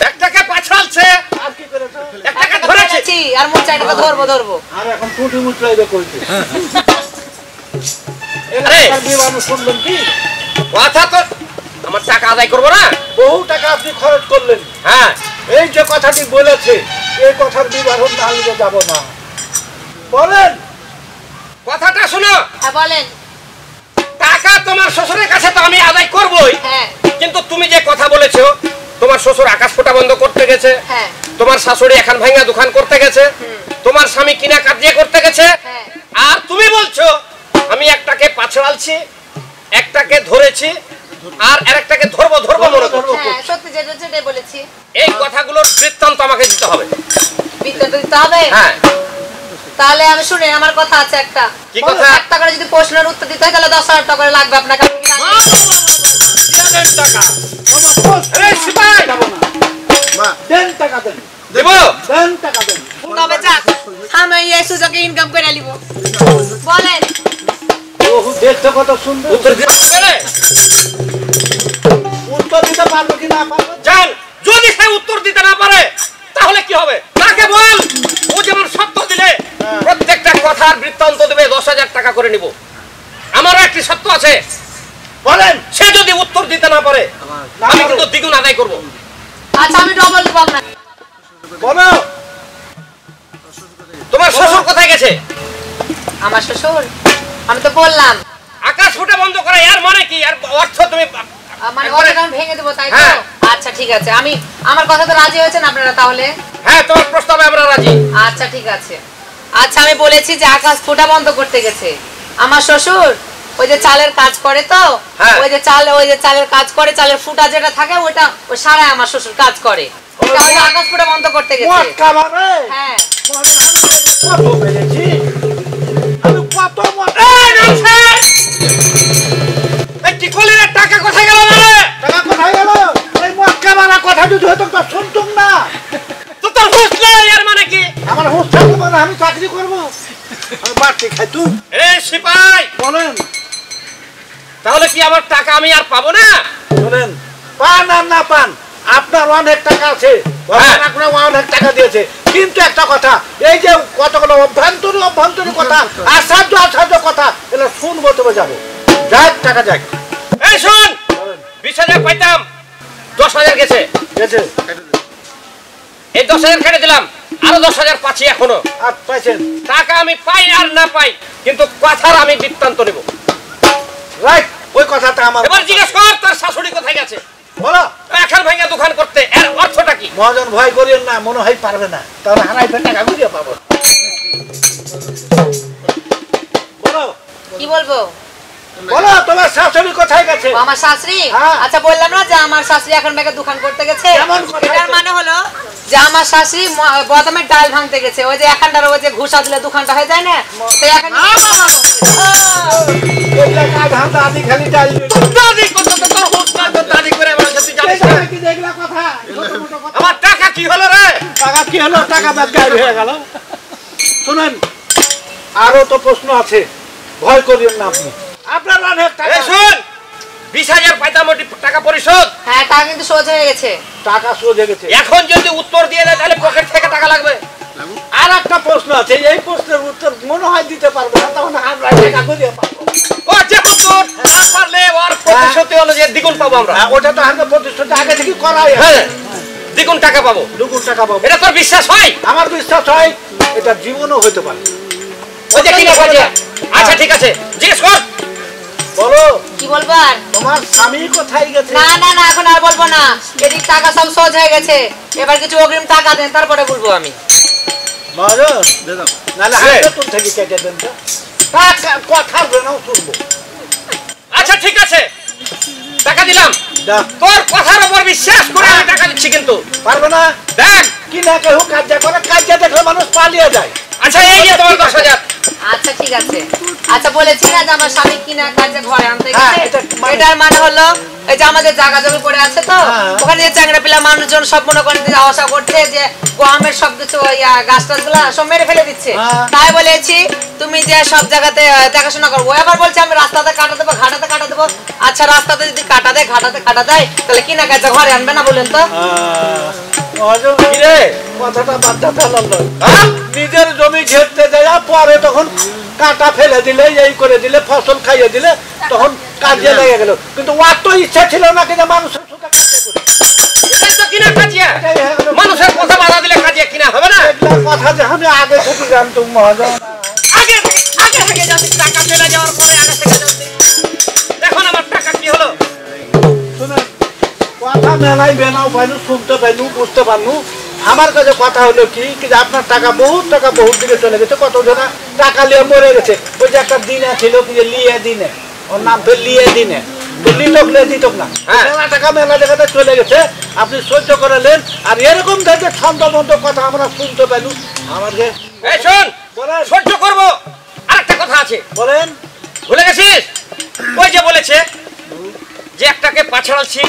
একটাকে পাছালছে, আর কি করেছো? একটাকে একটা ধরেছে। ফেলেছি, আর মোট চারটাকে ধরবো। আর এখন টুটি মুচড়াইবে কইছে। আরে! এলাকার বিবাহ শুনলেন কি? কথা তো আমার টাকা আদায় করবো না? বহু টাকা আপনি খরচ করলেন। হ্যাঁ, এই যে কথাটি বলেছে এই কথার বিবরণ না নিয়ে যাব না। বলেন কথাটা শোনো। হ্যাঁ, বলেন। টাকা তোমার শ্বশুরের কাছে তো আমি আদায় করবই, হ্যাঁ, কিন্তু তুমি যে কথা বলেছো তোমার শ্বশুর আকাশ ফোঁটা বন্ধ করতে গেছে, হ্যাঁ, তোমার শাশুড়ি এখন ভাঙা দোকান করতে গেছে, তোমার স্বামী কিনা কাজিয়ে করতে গেছে, হ্যাঁ। আর তুমি বলছো আমি একটাকে পাছড়ালছি, একটাকে ধরেছি, আর আরেকটাকে ধরবো মনে করছো। হ্যাঁ, সত্যি যেটাই বলেছি। এই কথাগুলোর বৃত্তান্ত আমাকে দিতে হবে। বিদ্যুৎ দিতে হবে। হ্যাঁ, তাহলে আমি শুনে আমার কথা আছে একটা। কি কথা? একটা করে যদি প্রশ্নের উত্তর দিতে হয় তাহলে 10,000 টাকা করে লাগবে আপনাকে। আপনি কি রাজি? এই সিপাই! দেন টাকা দেন, দেব? দেন টাকা দেন। তবে যাক, আমি এই সুযোগে ইনকাম করে নিব। বলেন। ওহু দেখতে কত সুন্দর। উত্তর দিতে পারবে? উত্তর দিতে পারবে কি না পারবে? জান, যদি সে উত্তর দিতে না পারে তাহলে কি হবে? তাকে বল ও যেমন সত্য দিলে প্রত্যেকটা কথার বৃত্তান্ত দেবে, 10,000 টাকা করে নিব। আমারও একটি সত্য আছে, বলেন। সে যদি উত্তর দিতে না পারে আমি কিন্তু দ্বিগুণ আদায় করব। আচ্ছা, আমি ডবল দিব আপনাকে। বলো তোমার শ্বশুর কোথায় গেছে? আমার শ্বশুর, আমি তো বললাম আকাশ ফুটা বন্ধ করা এর মানে কি? আর অর্থ তুমি মানে একবারে- ওটা আমি ভেঙে দেবো, তাই তো? হ্যাঁ। আচ্ছা, ঠিক আছে। আমার কথা তো রাজি হয়েছেন আপনারা তাহলে? হ্যাঁ, তোমার প্রস্তাবে আমরা রাজি। আচ্ছা, ঠিক আছে। আচ্ছা, আমি বলেছি যে আকাশ ফুটা বন্ধ করতে গেছে। আমার শ্বশুর ওই যে চালের কাজ করে তো, হ্যাঁ। ওই যে চালের কাজ করে, চালের ফুটা যেটা থাকে ওটা ওই সারায় আমার শ্বশুর কাজ করে। ওটা ওই আকাশ ফুটা বন্ধ করতে গেছে। মটকা মারে। হ্যাঁ। মহাজন, আমি কত পেরেছি, আমি কত মটকা। এই নরসেন! এই টিকলির টাকা কোথায় গেল রে? টাকা কোথায় গেল? এই মটকা মারা কথা যদি হতো তো শুনতুম না। তো তোর হুঁশ নেই এর মানে কি? আমার হুঁশ থাকবে মানে আমি চাকরি করবো, আমি বাড়তি খাই। তুই এই সিপাই, বলেন, তাহলে কি আমার টাকা আমি আর পাবো না? বলেন, পান আর না পান আপনার অনেক টাকা আছে, ভগবান আপনার অনেক টাকা দিয়েছে, কিন্তু একটা কথা, এই যে কতগুলো অভ্যন্তরীণ কথা, আশ্চর্য কথা, এগুলো শুনবো তবে যাবো। যাক টাকা যাক। এই শুন, 20,000 পাইতাম, 10,000 গেছে। এই 10,000 কেটে দিলাম, আরো 10,000 পাচ্ছি এখনো। আর পাইছেন? টাকা আমি পাই আর না পাই, কিন্তু কথার আমি বৃত্তান্ত নেব। রাইট, ওই কথাটা আমার। এবার জিজ্ঞেস কর তোর শাশুড়ি কোথায় গেছে। বলো। এখন ভাঙা দোকান করতে এর অর্থটা কি? মহাজন ভয় করিয়েন না, মনে হয় পারবে না, তাহলে হারাইবে টাকা বুঝিয়ে পাবো। বলো। কি বলবো? বলো তোমার শাশুড়ি কোথায় গেছে? আমার শাশুড়ি? হ্যাঁ। আচ্ছা বললাম না যে আমার শাশুড়ি এখন ব্যাগে দোকান করতে গেছে। কেমন কথা? এটার মানে হলো যে আমার শাশুড়ি প্রথমে ডাল ভাঙতে গেছে, ওই যে এখানটার ওই যে ঘুষা দিলে দোকানটা হয়ে যায় না, তো এখন এগুলা কাজ হামটা আদি খালি ডাল দাদি কত তো তোর হুঁশ না, তোর দাদি করে আমার কাছে জানিস না। কি দেখলা কথা? আমার টাকা কি হলো রে? টাকা কি হলো? টাকা ব্যাগ গায়েব হয়ে গেল। শুনেন, আরো তো প্রশ্ন আছে, ভয় করিয়েন না আপনি। আপনার অনেক টাকা। এই শুন, 20,000 পাইতাম, ওটি টাকা পরিশোধ। হ্যাঁ টাকা কিন্তু সোজা হয়ে গেছে। টাকা সোজা গেছে। এখন যদি উত্তর দিয়ে দেয় তাহলে পকেট থেকে টাকা লাগবে। আর একটা প্রশ্ন আছে, এই প্রশ্নের উত্তর মনে হয় দিতে পারবো না, তখন আমরা টাকা করিয়ে পাবো। ও যে উত্তর না পারলে ওর প্রতিশোধ হলো যে দ্বিগুণ পাবো আমরা। ওটা তো আমাদের প্রতিষ্ঠানটা আগে থেকে করাই আছে। হ্যাঁ, দ্বিগুণ টাকা পাবো। দুগুণ টাকা পাবো। এটা তোর বিশ্বাস হয়? আমার বিশ্বাস হয়, এটা জীবনও হইতে পারে। ওই যে কিনা বাজে। আচ্ছা ঠিক আছে, জিজ্ঞেস কর। বলো। কি বলবো আর? তোমার স্বামী কোথায় গেছে? না না না, এখন আর বলবো না, এদিক টাকা সব সোজা হয়ে গেছে, এবার কিছু অগ্রিম টাকা দেন তারপরে বলবো আমি। মহাজন, নাহলে হাতে থেকে কেটে দেন তো। কথা নাও শুনবো। আচ্ছা ঠিক আছে, টাকা দিলাম। দেখ, তোর কথার উপর বিশ্বাস করে আমি টাকা দিচ্ছি, কিন্তু পারবো না। দেখ। কি না কেউ কাজ করে, কাজ দেখলে মানুষ পালিয়ে যায়। আচ্ছা এই যে তোমার 10,000। আচ্ছা ঠিক আছে। আচ্ছা বলেছি না যে আমার স্বামী কিনা কাজে ঘরে আনতে হ্যাঁ, গেছে, এটার মানে- এটার মানে হলো এই যে আমাদের জায়গা জমি পড়ে আছে তো, হ্যাঁ। ওখানে যে চ্যাংড়া পিলা মানুষজন সব মনে করেন যে আশা করছে যে গমের সবকিছু গাছ টাছগুলা সব মেরে ফেলে দিচ্ছে। হ্যাঁ। তাই বলেছি তুমি যে সব জায়গাতে দেখাশোনা করবো। এবার বলছে আমি রাস্তাতে কাটা দেবো, ঘাটাতে কাটা দেবো। আচ্ছা রাস্তাতে যদি কাটা দেয়, ঘাটাতে কাটা দেয়, তাহলে কিনা কাজে ঘরে আনবে না বলেন তো? মহাজন, কি রে? কথাটা বাচ্চা ফেলালো। হ্যাঁ? নিজের জমি ঘেরতে যায়, পরে তখন কাঁটা ফেলে দিলে, এই করে দিলে, ফসল খাইয়ে দিলে, তখন কাজে লেগে গেল। কিন্তু ওর তো ইচ্ছা ছিল না কিন্তু মানুষের সুখে কাজে করে। এটাই তো কিনা কাজিয়া। এটাই হয়ে গেল। মানুষের কথা বাধা দিলে কাজিয়া কিনা হবে না। এগুলা কথা যে আমি আগে থেকে জানতাম মহাজন। আগে আগে থেকে জানতি, টাকা চলে যাওয়ার পরে আগে থেকে জানতি। দেখুন আমার টাকা কি হলো। শুনেন, কথা মেলাই বেনাও পাইনু, শুনতে পাইনু, বুঝতে পারনু। আমার কাছে কথা হলো কি যে আপনার টাকা বহুত দিকে চলে গেছে, কত জনা টাকা নিয়ে মরে গেছে। ওই যে একটা দিনে ছিল কি যে লিয়ে দিনে, ওর নাম তো লিয়ে দিনে, তো লিতক লে দিতক না, হ্যাঁ। মেলা টাকা মেলা জায়গাতে চলে গেছে, আপনি সহ্য করালেন। আর এরকম থেকে ছন্দবন্ধ কথা আমরা শুনতে পাইনু। আমাকে এই শোন, বলেন। সহ্য করবো। আরেকটা কথা আছে, বলেন। ভুলে গেছিস? ওই যে বলেছে যে একটাকে পাছাড়াচ্ছি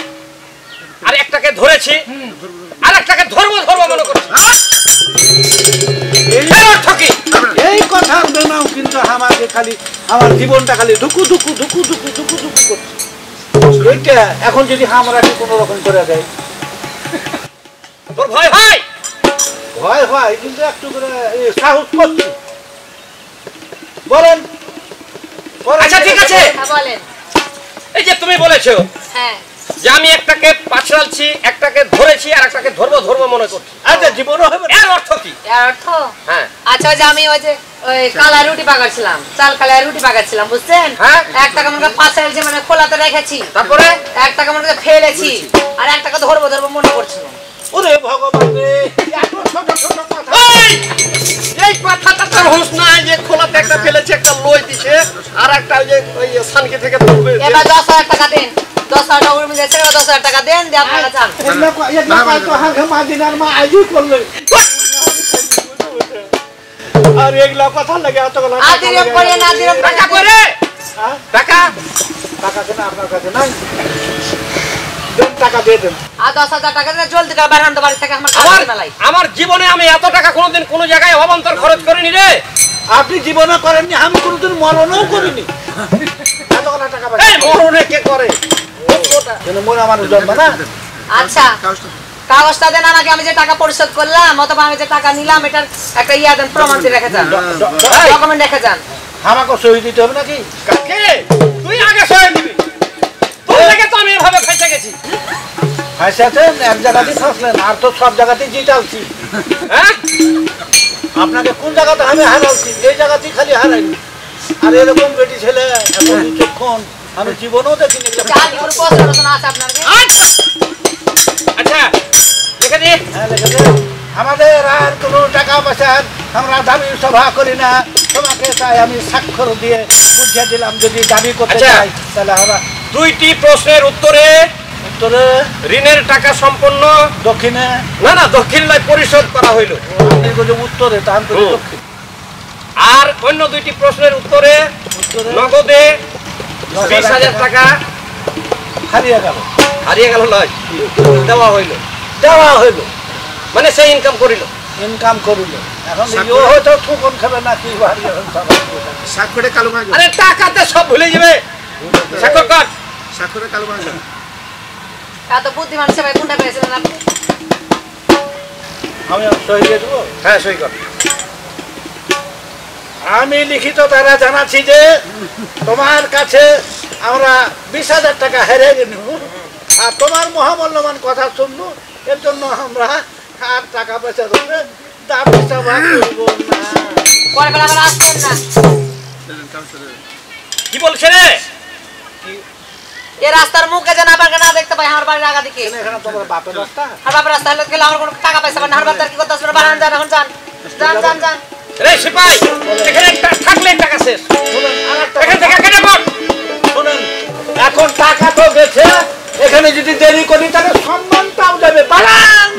আর একটাকে ধরেছি আর একটাকে ধরবো মনে করছি। এই এর অর্থ কি? এই কথার বেনাও কিন্তু আমাকে খালি আমার জীবনটা খালি ধুকু ধুকু ধুকু ধুকু ধুকু ধুকু করছে। এইটা এখন যদি আমরা কি কোনো রকম করে দেয়, তোর ভয় হয়? ভয় হয়, কিন্তু একটু করে সাহস করছি। বলেন। আচ্ছা ঠিক আছে, হ্যাঁ বলেন। এই যে তুমি বলেছো হ্যাঁ যে আমি একটাকে পাছাড়াচ্ছি, একটাকে ধরেছি আর একটাকে ধরবো মনে করছি। আচ্ছা, জীবনও হবে না। এর অর্থ কি? এর অর্থ? হ্যাঁ। আচ্ছা ওই যে আমি ওই যে ওই কালা রুটি পাকাচ্ছিলাম, চাল কালা রুটি পাকাচ্ছিলাম, বুঝছেন? হ্যাঁ। একটা কেমন করে পাশাইছি, মানে খোলাতে রেখেছি, তারপরে একটা কেমন করে ফেলেছি, আর একটাকে ধরবো মনে করছিল। ওরে ভগবান রে, এত ছোট ছোট কথা। এই কথাটা তোর হুঁশ নাই যে খোলাতে একটা ফেলেছে, একটা লই দিছে আর একটা ওই যে ওই সানকি থেকে তুলবে। এবার 10,000 টাকা দেন, 10,000 টাকা উড়ে গেছে, 10,000 টাকা দেন দিয়ে আপনারা যান। এগুলা তো হালকা মা দিনার মা আজই করলে। আর এগুলা কথা লাগে এত কথা। আদিরম করে না দিরম টাকা করে হ্যাঁ? টাকা টাকা কেন আপনার কাছে নাই? দেন, টাকা দিয়ে দেন। আর 10,000 টাকা দিয়ে জলদি করে বারান্দা বাড়ি থেকে আমার আমার কাছে মেলাই। আমার জীবনে আমি এত টাকা কোনোদিন কোনো জায়গায় অবান্তর খরচ করিনি রে। আপনি জীবনে করেননি, আমি কোনোদিন মরণও করিনি। এত কথা টাকা এই মরণে কে করে? মনে মানুষ জন্ম না। আচ্ছা কাগজটা দেন আমাকে, আমি যে টাকা পরিশোধ করলাম অথবা আমি যে টাকা নিলাম এটার একটা ইয়া দেন, প্রমাণ দিয়ে রেখে যান, ডকুমেন্ট রেখে যান। আমাকে সই দিতে হবে নাকি? কাকে তুই আগে সয়ে দিবি, তোর থেকে তো আমি এভাবে ফেসে গেছি। ফাঁসাছেন এক জায়গাতেই ফাঁসলেন, আর তো সব জায়গাতেই জিতালছি। হ্যাঁ আপনাকে কোন জায়গাতে আমি হারালছি? এই জায়গাতেই খালি হারাইনি। আর এরকম বেটি ছেলে এত বিচক্ষণ আমি জীবনেও দেখিনি। জানি ওর প্রশ্ন রচনা আছে আপনার কি? আচ্ছা দেখে দি। হ্যাঁ লিখে দে। আমাদের আর কোনো টাকা পয়সার আমরা দাবি সভা করি না, তোমাকে তাই আমি স্বাক্ষর দিয়ে বুঝিয়ে দিলাম যদি দাবি করতে আচ্ছা। চাই তাহলে আমরা 2টি প্রশ্নের উত্তরে উত্তরে ঋণের টাকা সম্পূর্ণ দক্ষিণে না দক্ষিণ নয় পরিশোধ করা হইল। আপনি বলছেন উত্তরে তা আমি বলি দক্ষিণ। আর অন্য 2টি প্রশ্নের উত্তরে উত্তরে নগদে 20,000 টাকা হারিয়ে গেল, হারিয়ে গেল নয়, দেওয়া হইল, দেওয়া হইল, মানে সে ইনকাম করিল। ইনকাম করিল। এখন ও হয়তো ঠুকন খাবে না কি হারিয়ে স্বাক্ষরে কালো মাছ আরে টাকাতে সব ভুলে যাবে। স্বাক্ষর কর। স্বাক্ষরে কালো মাছ এত বুদ্ধিমান সবাই কোনটা পেয়েছিলেন আপনি? আমি সই দিয়ে দেবো। হ্যাঁ সই কর। আমি লিখিত দ্বারা জানাচ্ছি যে তোমার কাছে আমরা 20,000 টাকা হেরে গেলু, আর তোমার মহামূল্যবান কথা শুনলু, এর জন্য আমরা আর টাকা পয়সা ধরে দাবি সভা করব না। পরে বেলা আবার আসবেন না। কি বলছে রে? এই রাস্তার মুখে যেন আপনাকে না দেখতে পাই, আমার বাড়ির আগা দিকে। এখানে তোমার বাপের রাস্তা। আর বাবার রাস্তা হলে গেলে আমার কোনো টাকা পয়সা পাবেন না। আর বাবার কি করতে আসবে? বাড়ান যান, এখন যান যান যান যান। রে সিপাই, এখানে থাকলে টাকা শেষ। শুনুন, আরেকটা এখান থেকে কেটে পড়। শুনুন, এখন টাকা তো গেছে, এখানে যদি দেরি করি তাহলে সম্মানটাও যাবে। পালান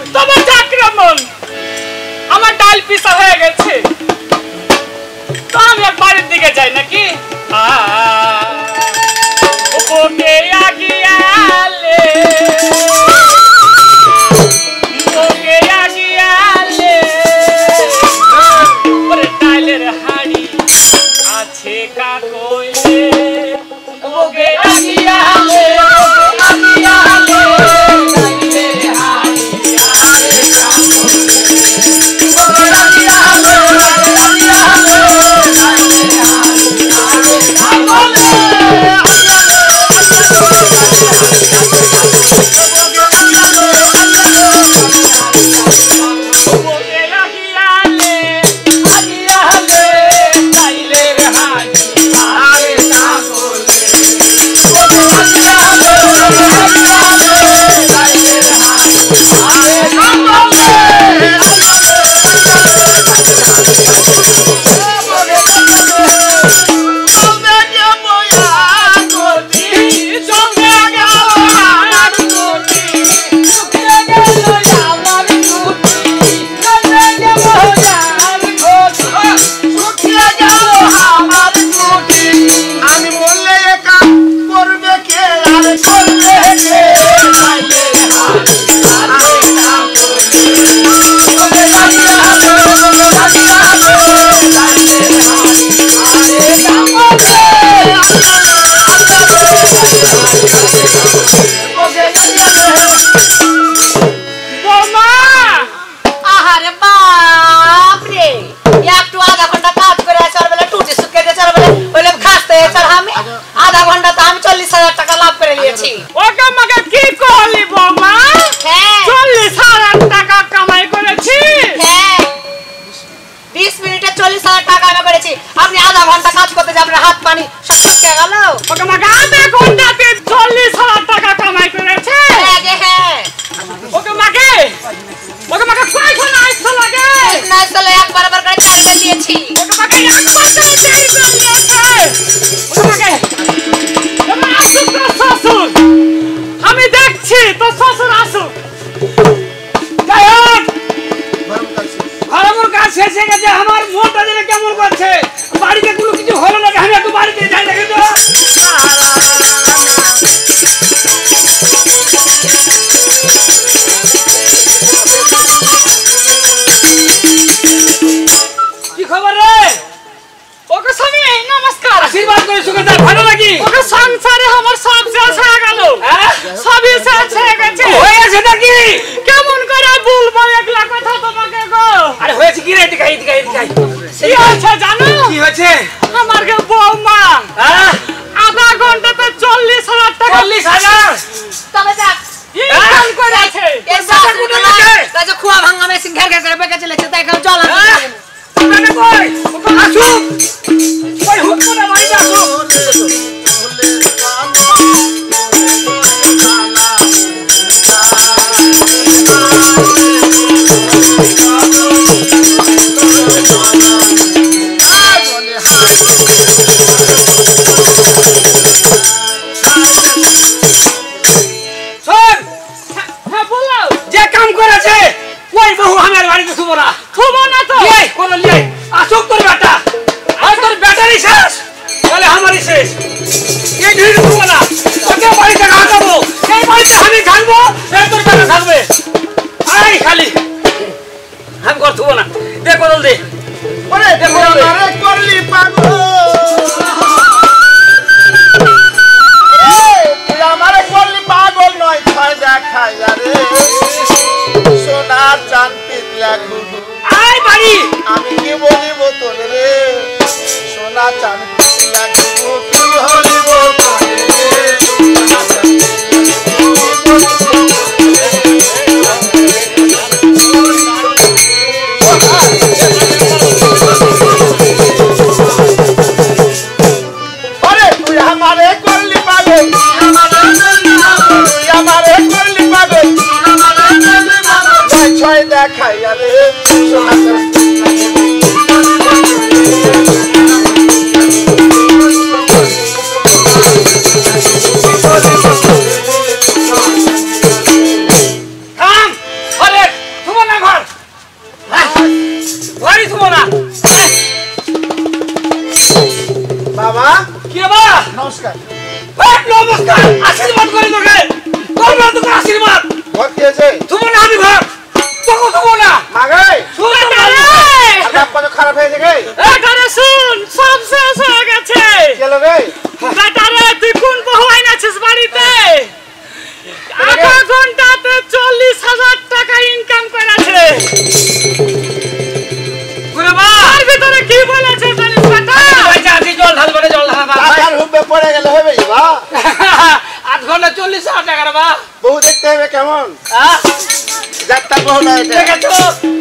তোমার আক্রমণ আমার ডাল পিসা হয়ে গেছে, তো আমি আর বাড়ির দিকে যাই নাকি? ওকে আগিয়ালে ওকে আগিয়ালে ওরে ডালের হাড়ি আছে কাকইলে ওকে আগিয়ালে আমি দেখছি তো শ্বশুর আসুক। যাই হোক, গরম কাছে ঘরমোর কাজ শেষ হয়ে গেছে। আমার মনটা যেন কেমন করছে। বাড়িতে কোনো কিছু হলো না, আমি একটু বাড়িতে যাই দেখে তো। কি খবর রে? ওকে স্বামী নমস্কার। আশীর্বাদ করে সুখে থাক, ভালো নাকি? ওকে সংসারে আমার সব শেষ হয়ে গেল, হ্যাঁ? সবই শেষ হয়ে গেছে। হয়েছে নাকি? কেমন করে বলবো একলা কথা তোমাকে গো? আরে হয়েছে কি রে? এদিকে আয়, এদিকে আয়, এদিকে আয়। কি হয়েছে জানো? কি হয়েছে? আমার গে বৌমা হ্যাঁ? আধা ঘন্টাতে 40,000 টাকা 40,000? তবে দেখ ইনকাম করেছে। এই শাশুড়ি মা কাছে খোয়া ভাঙা মেশিন ঘের ঘের করে বেঁকে চলেছে, তাই এখন জল আনতে হ্যাঁ? পারে না। তোমরা কই? ওকে আসুক। ওই হুট করে বাড়িতে আসুক। শোন, হ্যাঁ বলো। যে কাম করেছে ওই বহু আমার বাড়িতে শুভ না। থুবো না তো। লিয়ে কোন লিয়ে আসুক তোর বেটা। আর তোর বেটারই শেষ, তাহলে আমারই শেষ। এই ঢিল শুভ না, ওকে বাড়িতে রাখাবো। এই বাড়িতে আমি থাকবো, এই তোর বেটা থাকবে। আই খালি আমি ঘর শুভ না। দে কোদল দে। ওরে দেখো রে। আমারে করলি পাগল তুই আমারে করলি পাগল নয় ফায়দা খাইয়া রে সোনার চান পিতলা গুগু আই বাড়ি। আমি কি বলিব তোর রে সোনা চান পিতলা গুগু কি হলিব তোর রে সোনা চান ওরে তুই আমারে করলি পাগল তুই আমারে করলি পাগল ছয় ছয় দেখাইয়া রে সোনা চান থাম। আরে শুভ না ঘর। ঘরই শুভ না। বাবা কি বাবা? নমস্কার নমস্কার। আশীর্বাদ করি তোকে। করবো তোকে আশীর্বাদ। ঘর খেয়েছে শুভ না আমি ঘর। তোকে শুভ না। মাগাই শুভ না। আর বাপ কত খারাপ হয়েছে গে এখানে শুন, সব শেষ হয়ে গেছে। গেল রে বেটারে তুই কোন বহু আইনাছিস বাড়িতে? আধা ঘন্টাতে 40,000 টাকা ইনকাম করেছে। ঘুরে বা। তার ভিতরে কি বলেছে জানিস বেটা? আচ্ছা আচ্ছা জল ঢালবে না, জল ঢালবা। টাকার হুব্বে পড়ে গেলে হবে বা 8 ঘন্টা 40,000 টাকা রে বা। বহু দেখতে হবে কেমন হ্যাঁ? যাত্রা বহু না এটা দেখেছো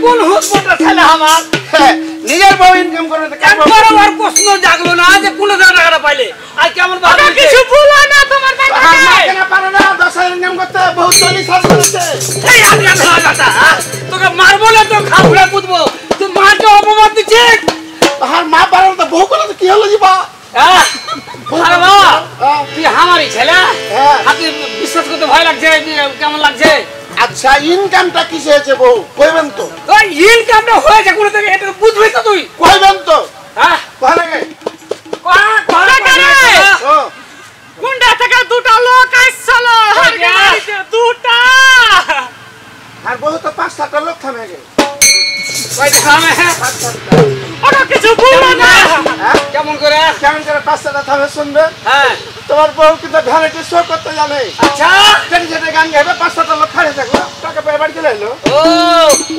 কোন হুকমটা ছেলে আমার। হ্যাঁ, নিজের বউ ইনকাম করে তো কার বউ? একবার আমার প্রশ্ন জাগলো না যে 15,000 টাকাটা পাইলে আর কেমন ওটা ভাবছে? কিছু বলো না তোমার হাত বেটাকে। মারতে না পারে না 10,000 ইনকাম করতে বহু 40,000 করেছে এই আজকে ধরাটা তোকে মারবো না তো খাবড়া পুতবো। তুই মাকে অপমান দিচ্ছিস। আর মা পারে তো বহু করে তো কি হলো জি বা হ্যাঁ? আরে বাবা হ্যাঁ, তুই আমারই ছেলে। হ্যাঁ। আর তুই বিশ্বাস করতে ভয় লাগছে, কেমন লাগছে? আচ্ছা ইনকামটা কিসে হয়েছে বউ কইবেন তো ওই ইনকামটা হয়েছে কোনো থেকে, এটা বুঝবি তো তুই। কইবেন তো হ্যাঁ? ভালো লাগে ও গুন্ডা থেকে দুটা লোক আসছিল কয়টা? বাড়িতে, দুটা। আর বহু তো 5-7টা লোক থামে গে ওই থামে। ওটা কিছু বলো না। হ্যাঁ কেমন করে? কেমন করে 5-7টা থামে শুনবে হ্যাঁ তোমার বউ কিন্তু ভ্যানিটি শো করতে জানে আচ্ছা। যেটি যেটা গান গাইবে 5-7টা লোক খাড়ে থাকলো টাকা পেয়ে বাড়ি চলে এলো ও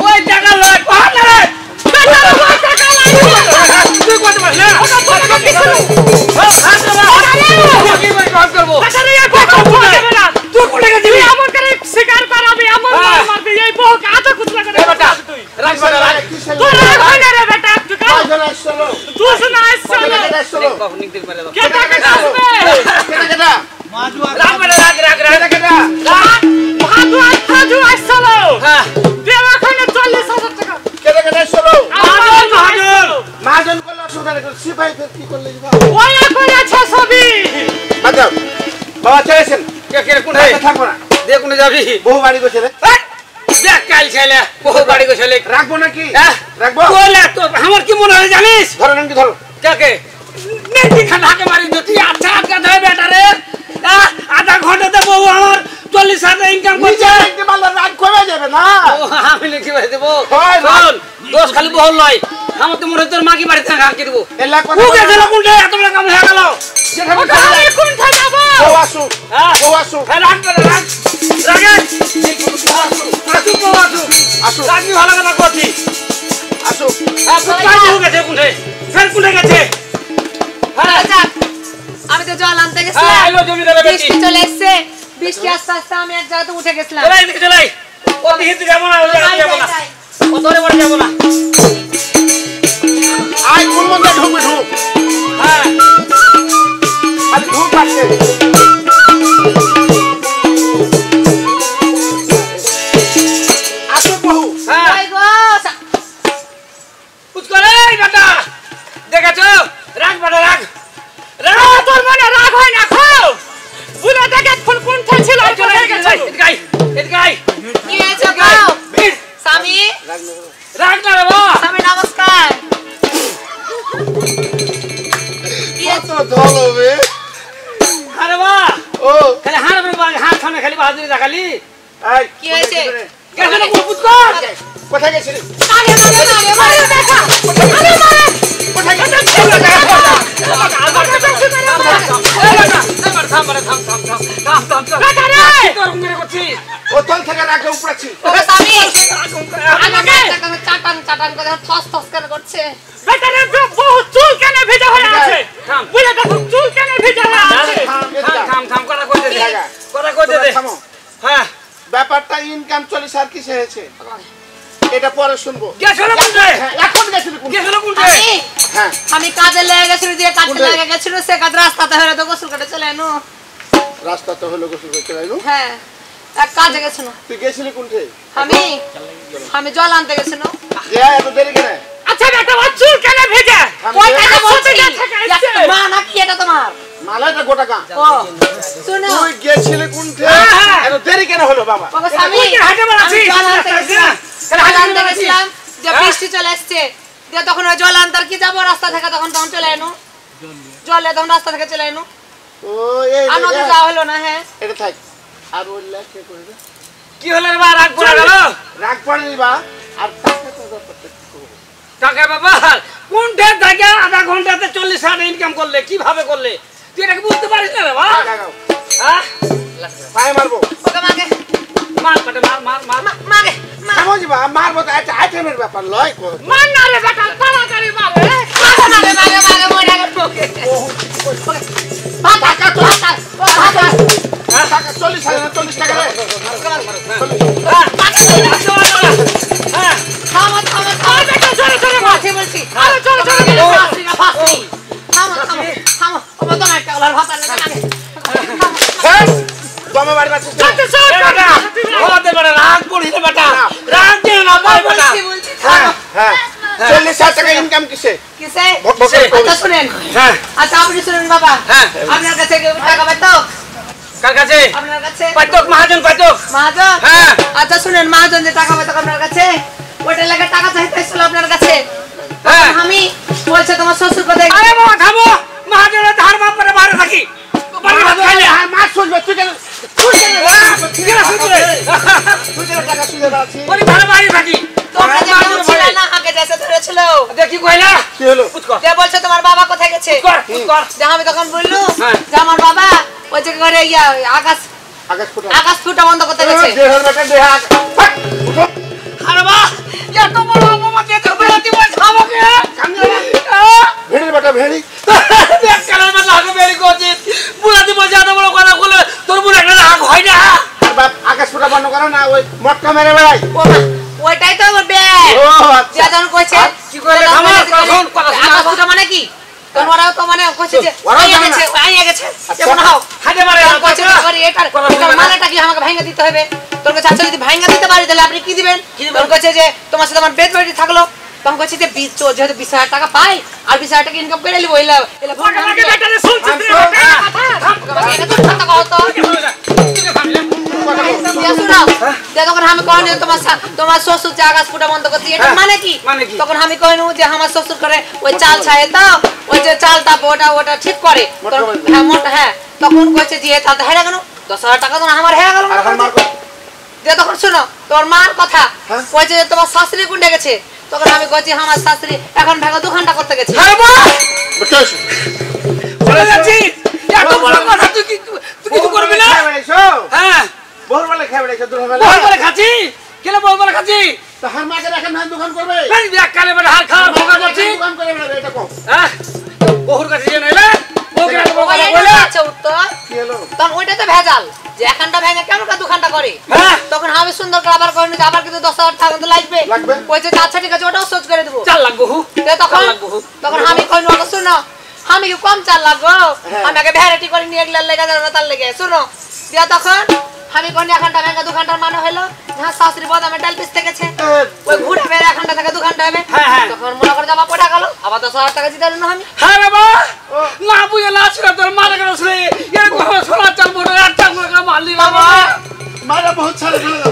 ওই টাকা লয় পাহাড় না রে। বেটার বউ টাকা লাগবে। তুই কত পারলি না? ওটা বলবো কিছু। কি করে কাজ করবো? বেটারে এই বউকে ভুল দেবে না। তুই কোনে গেছিলি? তুই এমন করে স্বীকার করাবি, এমন হ্যাঁ। মারবি, এই বউকে আধা কুচলা করে এ বেটা তুই। রাখ বেটা রাখ। তোর আর হয় না রে বেটা, তুই কাল কয়জন আসছিল তুই না আসছিল। কেটা আসছিল কেটা কেটা আসবে? কেটা রাখ বেটা রাখ রাখ রাখ। কেটা ভাদু আসছিল। হ্যাঁ দেও এখন 40,000 টাকা। কেটা আসছিল আমার ভাদু। মাজন করলে অসুবিধা নেই সিপাহি ফের কি করলে জি ওই করেছে সবই। আচ্ছা বাবা চলেছেন কে কে কোন থাকবো না দে কোন যাবি বহু বাড়ি গেছে রে দেখ কাল ছেলে বহু বাড়ি গো ছেলে রাখবো নাকি হ্যাঁ রাখবো বলে তো আমার কি মনে হয় জানিস ধরো নাকি ধরো কাকে নেটি খানাকে মারি দিতি আচ্ছা আচ্ছা ধরে বেটা রে আধা ঘন্টাতে বউ আমার 40,000 ইনকাম করছে রাগ কমে যাবে না আমি লিখে ভাই দেবো হয় না। শোন দোষ খালি বহু লয় আমার তো মনে হয় তোর মাকে বাড়িতে হাঁকি দেবো এলা কথা ও গেছিল কোনটা এত বড় কাম হয়ে গেল আমি কোনটা যাবো বউ আসু হ্যাঁ বউ আসু হ্যাঁ রাগ রাগ রাগে আসু বউ আসু আসু রাগনি ভালো কথা করছি আসু হ্যাঁ কোথায় বউ গেছে কোনটা ফের কোনটা গেছে হ্যাঁ যাক, আমি তো জল আনতে হ্যাঁ গেছিলাম এলো জমিদারের বেটি বৃষ্টি চলে এসছে বৃষ্টি আস্তে আস্তে আমি এক জায়গাতে উঠে গেছিলাম চলাই দিকে চলাই ও দিকে যাবো না ও জায়গায় যাবো না ও ধরে পড়ে যাবো না আই কোন মধ্যে ঢুকবে ঢুক হ্যাঁ খালি ঢুক পাচ্ছে আসু বহু হ্যাঁ ওই গো, कुछ करे बेटा দেখেছো রাগ বেটা রাগ রাগ তোর মনে রাগ হয় না খাও বুলে দেখে কোন কোন ছিল কোথায় গেছে এদিকে এদিকে কি হয়েছে গো? স্বামী রাগ না রে বাবা স্বামী নমস্কার কি হয়েছে? কত দল হবে আরে বাবা ও খালি হাত রে বাবা হাত সামনে খালি বাহাদুরি দেখালি এই কি হয়েছে? গেছে না কুছ কর কোথায় গেছিলি আরে মারে দেখা আরে মারে কোথায় গেছিলি ও তল থেকে রাখে উপড়াচ্ছি ও স্বামী আমাকে চাটান চাটান করে থস থস করে করছে বেটারে বহু চুল কেন ভেজা হয়ে আছে বুলে দেখো চুল কেন ভেজা হয়ে আছে থাম করা করতে দে করা করতে দে থামো হ্যাঁ ব্যাপারটা ইনকাম 40,000 কিসে হয়েছে এটা পরে শুনবো গেছে না কোনটা হ্যাঁ, এখন গেছিলি কোন গেছে না কোনটা আমি হ্যাঁ আমি কাজে লেগে গেছিল দিয়ে কাজে কোনটায়? লেগে গেছিল সে কাজ রাস্তাতে হয়ে তো গোসল করে চলে এনো রাস্তা তো হলো গোসল করতে লাইনু হ্যাঁ এক কাজে গেছিল তুই গেছিলি কোনটে আমি জল আনতে গেছিল যে এত দেরি কেন আচ্ছা বেটা ওর চুল কেন ভেজা ওই কাজে বলছি একটা মা নাকি এটা তোমার মালাটা গোটা গা ও শুনো তুই গেছিলি কোনটে হ্যাঁ। এত দেরি কেন হলো বাবা ওগো স্বামী হাটে বেড়াচ্ছি আমি জল আনতে গেছিলাম জল আনতে গেছিলাম যে হ্যাঁ। বৃষ্টি চলে আসছে দিয়ে তখন ওই জল আনতে আর কি যাবো রাস্তা থেকে তখন চলে এনো জলে তখন রাস্তা থেকে চলে এনো ও এই আর নদী যাওয়া হলো না হ্যাঁ এটা থাক আর বললে কে করবে কি হলো রে বা রাগ পড়ে গেল রাগ পড়েনি বা আর টাকা তো ব্যাপারটা কি করবো? টাকা বাবা কোনটা থেকে আধা ঘন্টাতে 40,000 ইনকাম করলে কিভাবে করলে তুই এটাকে বুঝতে পারিস না রে বা টাকা দাও হ্যাঁ পায়ে মারবো ওকে মাগে মার কাটে মার মাগে সমঝ বা মারবো তো একটা আইটেমের ব্যাপার লয় কো মান না রে বেটা তাড়াতাড়ি মারে মাগে মরে গেল ওকে টাকা তো টাকা 40,000 40 টাকা রে হ্যাঁ থামো থামো থামো বেটা চলে চলে বলছি বলছি আরে চলে চলে ফাঁসি না ফাঁসি থামো থামো থামো ও তো একটা গলার ভাত লাগে হ্যাঁ দমে বাড়ি বাচ্চা আচ্ছা চল বেটা ওদের বেটা রাগ পড়িস রে বেটা রাগ দে না ভাই বেটা বলছি বলছি হ্যাঁ থামো হ্যাঁ 40,000 টাকা ইনকাম কিসে কিসে বকবকে আচ্ছা শুনেন হ্যাঁ আচ্ছা আপনি শুনেন বাবা হ্যাঁ। আপনার কাছে টাকা পাইতো কার কাছে আপনার কাছে পাইতক মহাজন পাইতক মহাজন হ্যাঁ। আচ্ছা শুনেন মহাজন যে টাকা পাইতো আপনার কাছে ওইটা লাগে টাকা চাইতে এসেছিল আপনার কাছে হ্যাঁ আমি বলছে তোমার শ্বশুর কোথায় আরে বাবা থামো মহাজনের ধার বাপ করে বাইরে থাকি বাইরে ভাত খাইলে আর মাছ সুঝবে তুই কেন তুই কেন টাকা সুঝে দাঁড়াচ্ছি ওই ধারে বাইরে থাকি তোমরা যে কেউ ছিল না আগে যেতে ধরেছিল দেখি কইলা কি হলো কুছ কর যে বলছে তোমার বাবা কোথায় গেছে কুছ কর যে আমি তখন বললু হ্যাঁ। যে আমার বাবা ওই যে ঘরে আকাশ আকাশ ফুটা আকাশ ফুটা বন্ধ করতে গেছে দেহের বেটা দেহা উঠো আরে বাবা এত বড় অপমান দিয়ে তোর বেলাতি বল খাবকে ভেড়ির বেটা ভেড়ি দেখ কালার মত লাগে বেরি কোজিত বুলাতি বল এত বড় কথা বলে তোর বুড়া একটা রাগ হয় না আর বাপ আকাশ ফুটা বন্ধ করো না ওই মটকা মেরে বেড়াই ও মা, ওইটাই তো বলবে ও যে আচ্ছা যখন কইছে কি কইলে থামো কথা শোনা আকাশ ফুটা মানে কি তখন ওরাও তো মানে কইছে যে ওরাও আইয়া জানে না। গেছে আইয়া গেছে আচ্ছা। যেমন হাও হাতে মারে তখন কইছে যে ঘরে এটার মালাটা কি আমাকে ভাঙা দিতে হবে তোর কাছে আচ্ছা যদি ভাঙা দিতে পারি তাহলে আপনি কি দিবেন তখন কইছে যে তোমার সাথে আমার বেদ বেদি থাকলো তখন কইছে যে 20 যেহেতু 20,000 টাকা পাই আর 20,000 টাকা ইনকাম করে লিবো এলা এলা ফোন আমাকে বেটারে শুনছিস রে বেটা এটা তো কথা কও তো তখন আমি কইনি তোমার শ্বশুর যে আকাশ ফুটা বন্ধ করছি এটা মানে কি তখন আমি কইনু যে আমার শ্বশুর করে ওই চাল ছায়ে তো ওই যে চালটা ওটা ঠিক করে হ্যাঁ মোটা হ্যাঁ তখন কইছে যে চালটা হেরে গেল 10,000 টাকা তো আমার হেরে গেল যে তখন শুনো তোর মার কথা কইছে যে তোমার শাশুড়ি কোনটা গেছে তখন আমি কইছি আমার শাশুড়ি এখন ভাগা 2 ঘন্টা করতে গেছে আরে বাহ বলে যাচ্ছি এত বড় কথা তুই কিছু করবি না হ্যাঁ ভোরবেলা খাবে রেখে দুপুরবেলা বলবলে খাচ্ছি কেন বলবলে খাচ্ছি তো হার মাকে রাখেন না দোকান করবে এই এক কালে বড় হার খাওয়া ভোগা করছি দোকান করে না এটা কম হ্যাঁ বহুর কাছে যে নইলে বউকে রাখবো কথা বলে আচ্ছা উত্তর কি হলো তখন ওইটা তো ভেজাল যে এখানটা ভেঙে কেন কা 2 ঘন্টা করে হ্যাঁ তখন আমি সুন্দর করে আবার কইনি আবার কিন্তু 10,000 টাকা তো লাগবে কইছে আচ্ছা ঠিক আছে ওটাও সোচ করে দেব 4 লাখ বহু তখন আমি কইনি ওটা শুনো আমি কি কম 4 লাখ গো আমি আগে ভ্যারাইটি করে নিয়ে গেলে লাগা যাবে তার লাগে শুনো দিয়া তখন আমি কোন এখানটা ভেঙে 2 ঘন্টার মানে হলো যা শাশুড়ি বদামে ডাল পিস গেছে ওই ঘুরে বের এখানটা থেকে 2 ঘন্টা হবে তখন মনে করে যাবা পড়া গেল আবার 10,000 টাকা দিতে দিলাম আমি হ্যাঁ রে বাবা না বুঝে না ছিল তোর মারা গেল রে এর কোন সোনা চাল বড় আটটা করে মারলি বাবা মারা বহুত সারা চলে যাও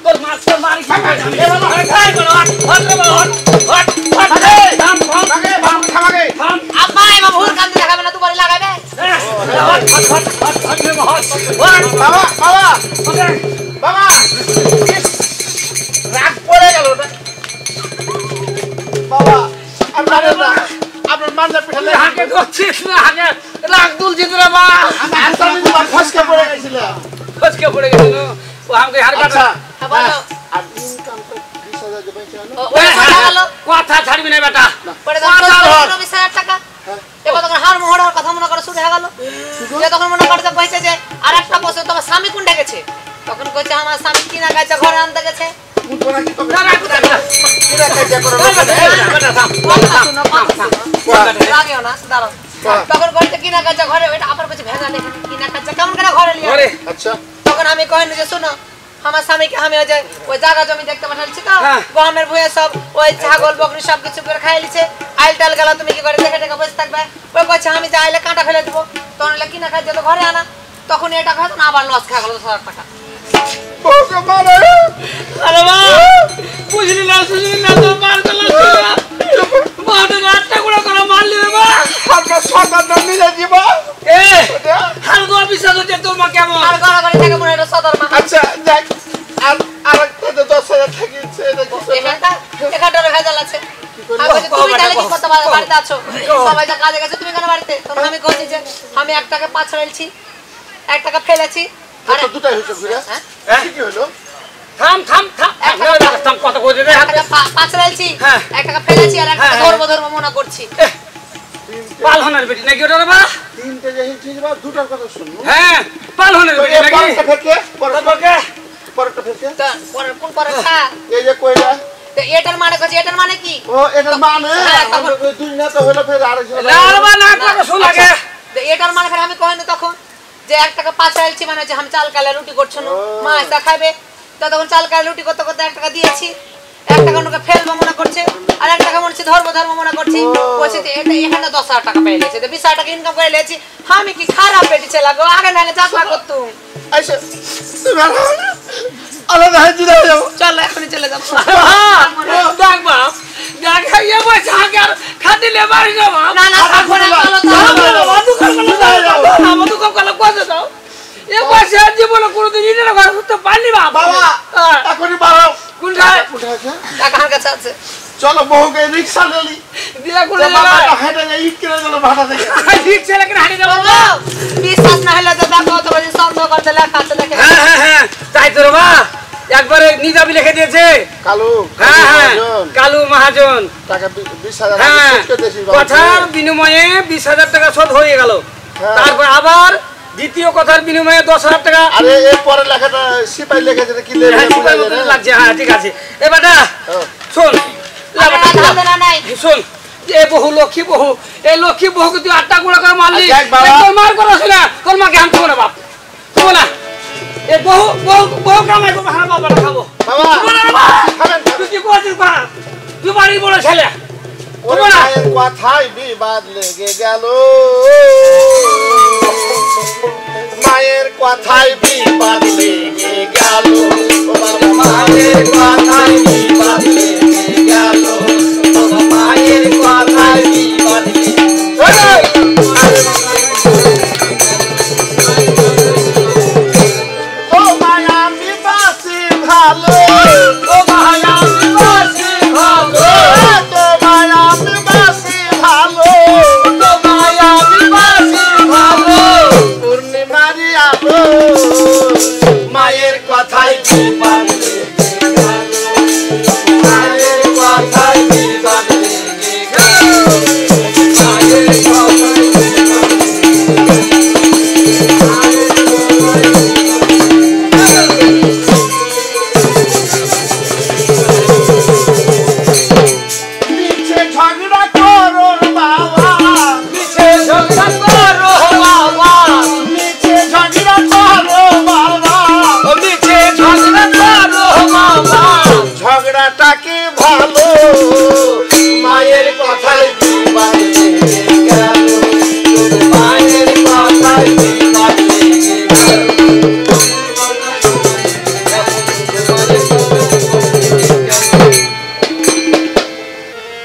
তোর মাছ মারি খাবে এ বাবা খাই বড় হট রে বাবা হট থাম খামাগে আব্বা এমা ভুল কাম দেখাবে না তুই লাগাবে বাবা বাবা বাবা রাগ পড়ে গেল বাবা আপনার মানলে পিঠালে হাকে করছিস না হাকে রাগ তুলছিস রে বাবা আমি আসামি ফসকে পড়ে গেছিল ফসকে পড়ে গেছিল ও আমাকে হার কাটা বলো আর ইনকাম তো 20,000 দেবেন কেন কথা ছাড়বি না বেটা পড়ে দাও 20,000 টাকা এবার তখন হার মোহড়ার কথা মনে করে শুনে গেল যে তখন মনে করতে কইছে যে আরেকটা বছর তোমার স্বামী কোনটা গেছে তখন কইছে আমার স্বামী কিনা গাছে ঘরে আনতে গেছে লাগেও না দাঁড়াও তখন কইছে কিনা গাছে ঘরে ওইটা আবার কইছে ভেজা লেখা কিনা গাছে কেমন করে ঘরে লিয়া আচ্ছা তখন আমি কইনি যে শুনো আমার স্বামীকে আমি ওই জায়গা জমি দেখতে পাঠাচ্ছি তো গমের ভুঁয়ে সব ওই ছাগল বকরি সব কিছু করে খাই লিছে আইল টাল গেল তুমি কি করে দেখে দেখে বসে থাকবে ওই কইছে আমি যে আইলে কাঁটা ফেলে দেবো তখন কিনা খাই যেত ঘরে আনা তখন এটা খাই না আবার লস খা গেল 10,000 টাকা আরে মা বুঝলি না সুঝলি না তো মার গেল মাঠে আটটা গুড়া করে মারলি রে মা আপনার সন্তান নিয়ে যাব এ হাল গো বিশ্বাস হচ্ছে তোর মা কেমন আর গড়া গড়ি থেকে মনে হলো সদর মা আচ্ছা যাক আর আরেকটা 10,000 থাকিছে এটা এখানটার ভেজাল আছে আমি কইছি তুমি তাহলে কি করতে বাড়িতে আছো সবাই যা কাজে গেছে তুমি কেন বাড়িতে তখন আমি কইছি যে আমি 1 টাকা 5 ফেলেছি 1 টাকা ফেলেছি আর দুটাই হইছে ঘুরে হ্যাঁ কি হলো থাম কথা কই দে 1 টাকা 5 ফেলেছি 1 টাকা ফেলেছি আর 1 টাকা ধর্ম মনে করছি পালহনের বেটি নাকি ওটা রে বা তিনটে যে ঠিক বা দুটার কথা শুনো হ্যাঁ পালহনের বেটি নাকি পরটা ফেকে পরটা ফেকে তো কোন পরটা এই যে কইরা তো এটার মানে কইছি এটার মানে কি ও এটার মানে আমরা দুই না তো হলো ফের আরেকজন লালবা না কথা শুন লাগে তো এটার মানে ফের আমি কইনি তখন যে 1 টাকা 5 ফেলেছি মানে যে আমি চাল কালে রুটি করছ না মা এসা খাবে তো তখন চাল কালে রুটি করতে করতে 1 টাকা দিয়েছি 1 টাকা ওকে ফেলবো মনে করছে আর 1 টাকা মনে ধর্ম মনে করছি কইছে এটা এখানে 10,000 টাকা পেয়েছে তো 20,000 টাকা ইনকাম করে লেছি আমি কি খারাপ পেটি ছে লাগো আগে নালে যাত্রা করতুম আচ্ছা তুমি আলাদা হাজি দাও যাও চল এখনই চলে যাব ডাক বাপ ডাক খাইয়া বসে আগে খাদিলে বাড়ি যাব না থাকবো না চলো তো মধু কম কলা কোজে দাও এ বসে জীবনে কোনদিন ইনের ঘর করতে পারলি বাবা এখনই বাড়াও কোন খায় উঠাছে টাকার কাছে আছে চলো বহুকে রিকশা নেলি দিয়া করে বাবা হেঁটে যাই ইট কিনে গেল ভাড়া থেকে ঠিক ছেলে কিনা হাঁটি যাবো বিশ্বাস না হলে তো দেখো তো বলি সন্দেহ করতে লেখা আছে দেখে হ্যাঁ তাই তো রে বা একবারে নিজাবি লিখে দিয়েছে কালু হ্যাঁ কালু মহাজন টাকা 20,000 হ্যাঁ শোধ করে দিয়েছি কথার বিনিময়ে 20,000 টাকা শোধ হয়ে গেল তারপর আবার দ্বিতীয় কথার বিনিময়ে 10,000 টাকা আরে এর পরে লেখাটা সিপাই লিখেছে কি লাগছে হ্যাঁ ঠিক আছে এ বেটা শোন না নাই শোন এ বহু লক্ষ্মী বহু এই লক্ষ্মী বহুকে তুই 8টা গুঁড়া করে মারলি তোর মার করছ না তোর মাকে আমি খাবো না বাপ খাবো না এ বহু কামাই করবো হ্যাঁ বাবা খাবো বাবা তুই কি করছিস বা তুই বাড়ি বড় ছেলে কথাই বিবাদ লেগে গেল মায়ের কথায় বিবাদ লেগে গেল মায়ের কথায় বিবাদ লেগে গেল মায়ের কথায় বিবাদ তোমায় আমি বাসি ভালো তোমায় আমি বাসি ভালো তোমায় আমি বাসি ভালো তোমায় আমি বাসি ভালো পূর্ণিমারি আলো মায়ের কথায় বিবাদ লেগে গেল মায়ের কথায় বিবাদ লেগে গেল মায়ের কথায় ঝগড়াটাকে ভালো মায়ের কথায় বিবাদ লেগে গেল মায়ের কথায় বিবাদ লেগে গেল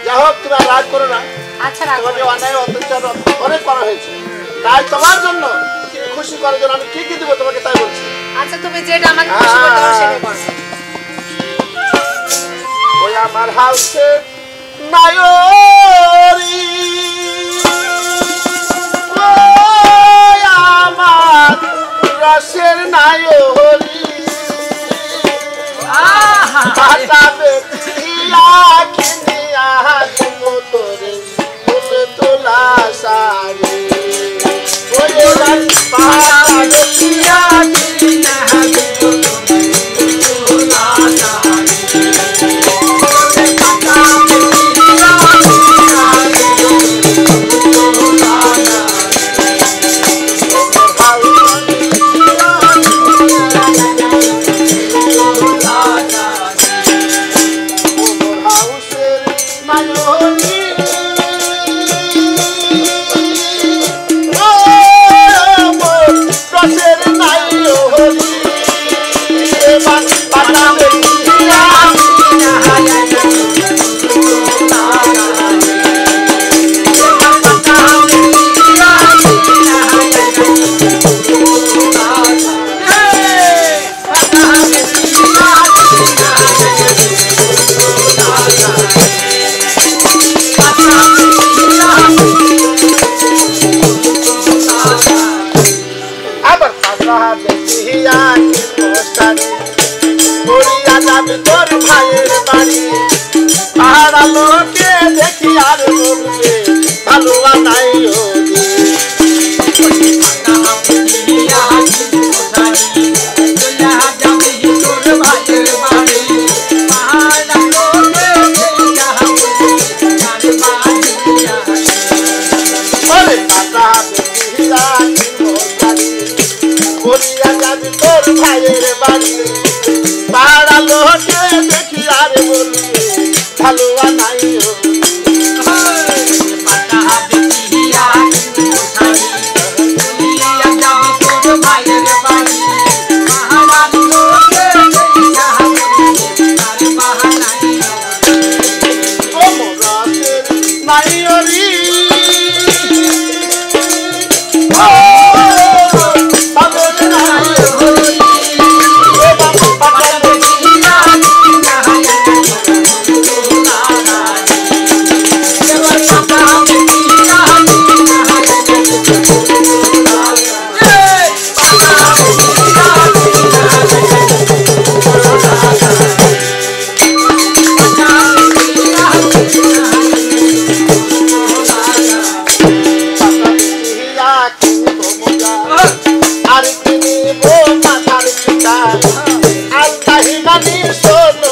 যা হোক তুমি আর রাগ করো না আচ্ছা রাখো তোমাকে অন্যায় অত্যাচার অনেক করা হয়েছে তাই তোমার জন্য খুশি করার জন্য আমি কি কি দেবো তোমাকে তাই বলছি আচ্ছা তুমি যেটা আমাকে খুশি করতে পারো সেটাই করো ওই আমার হাউসে নায়রি ওই আমার রসের নায়রি পাতাবে পিয়া কিনিয়া তোরে ফুল তোলা শাড়ি ওই পাতাবে পিয়া কিনিয়া তোর ভাইয়ের বাড়ি পাহাড়া লোকে দেখি আর বলবে ভালো নাই তোর ভাইয়ের বাড়ি পাহাড়া লোকে দেখি আর বলবে ভালো নাই আর তিনি মাথার পিতা আল্লাহি মানি শোনো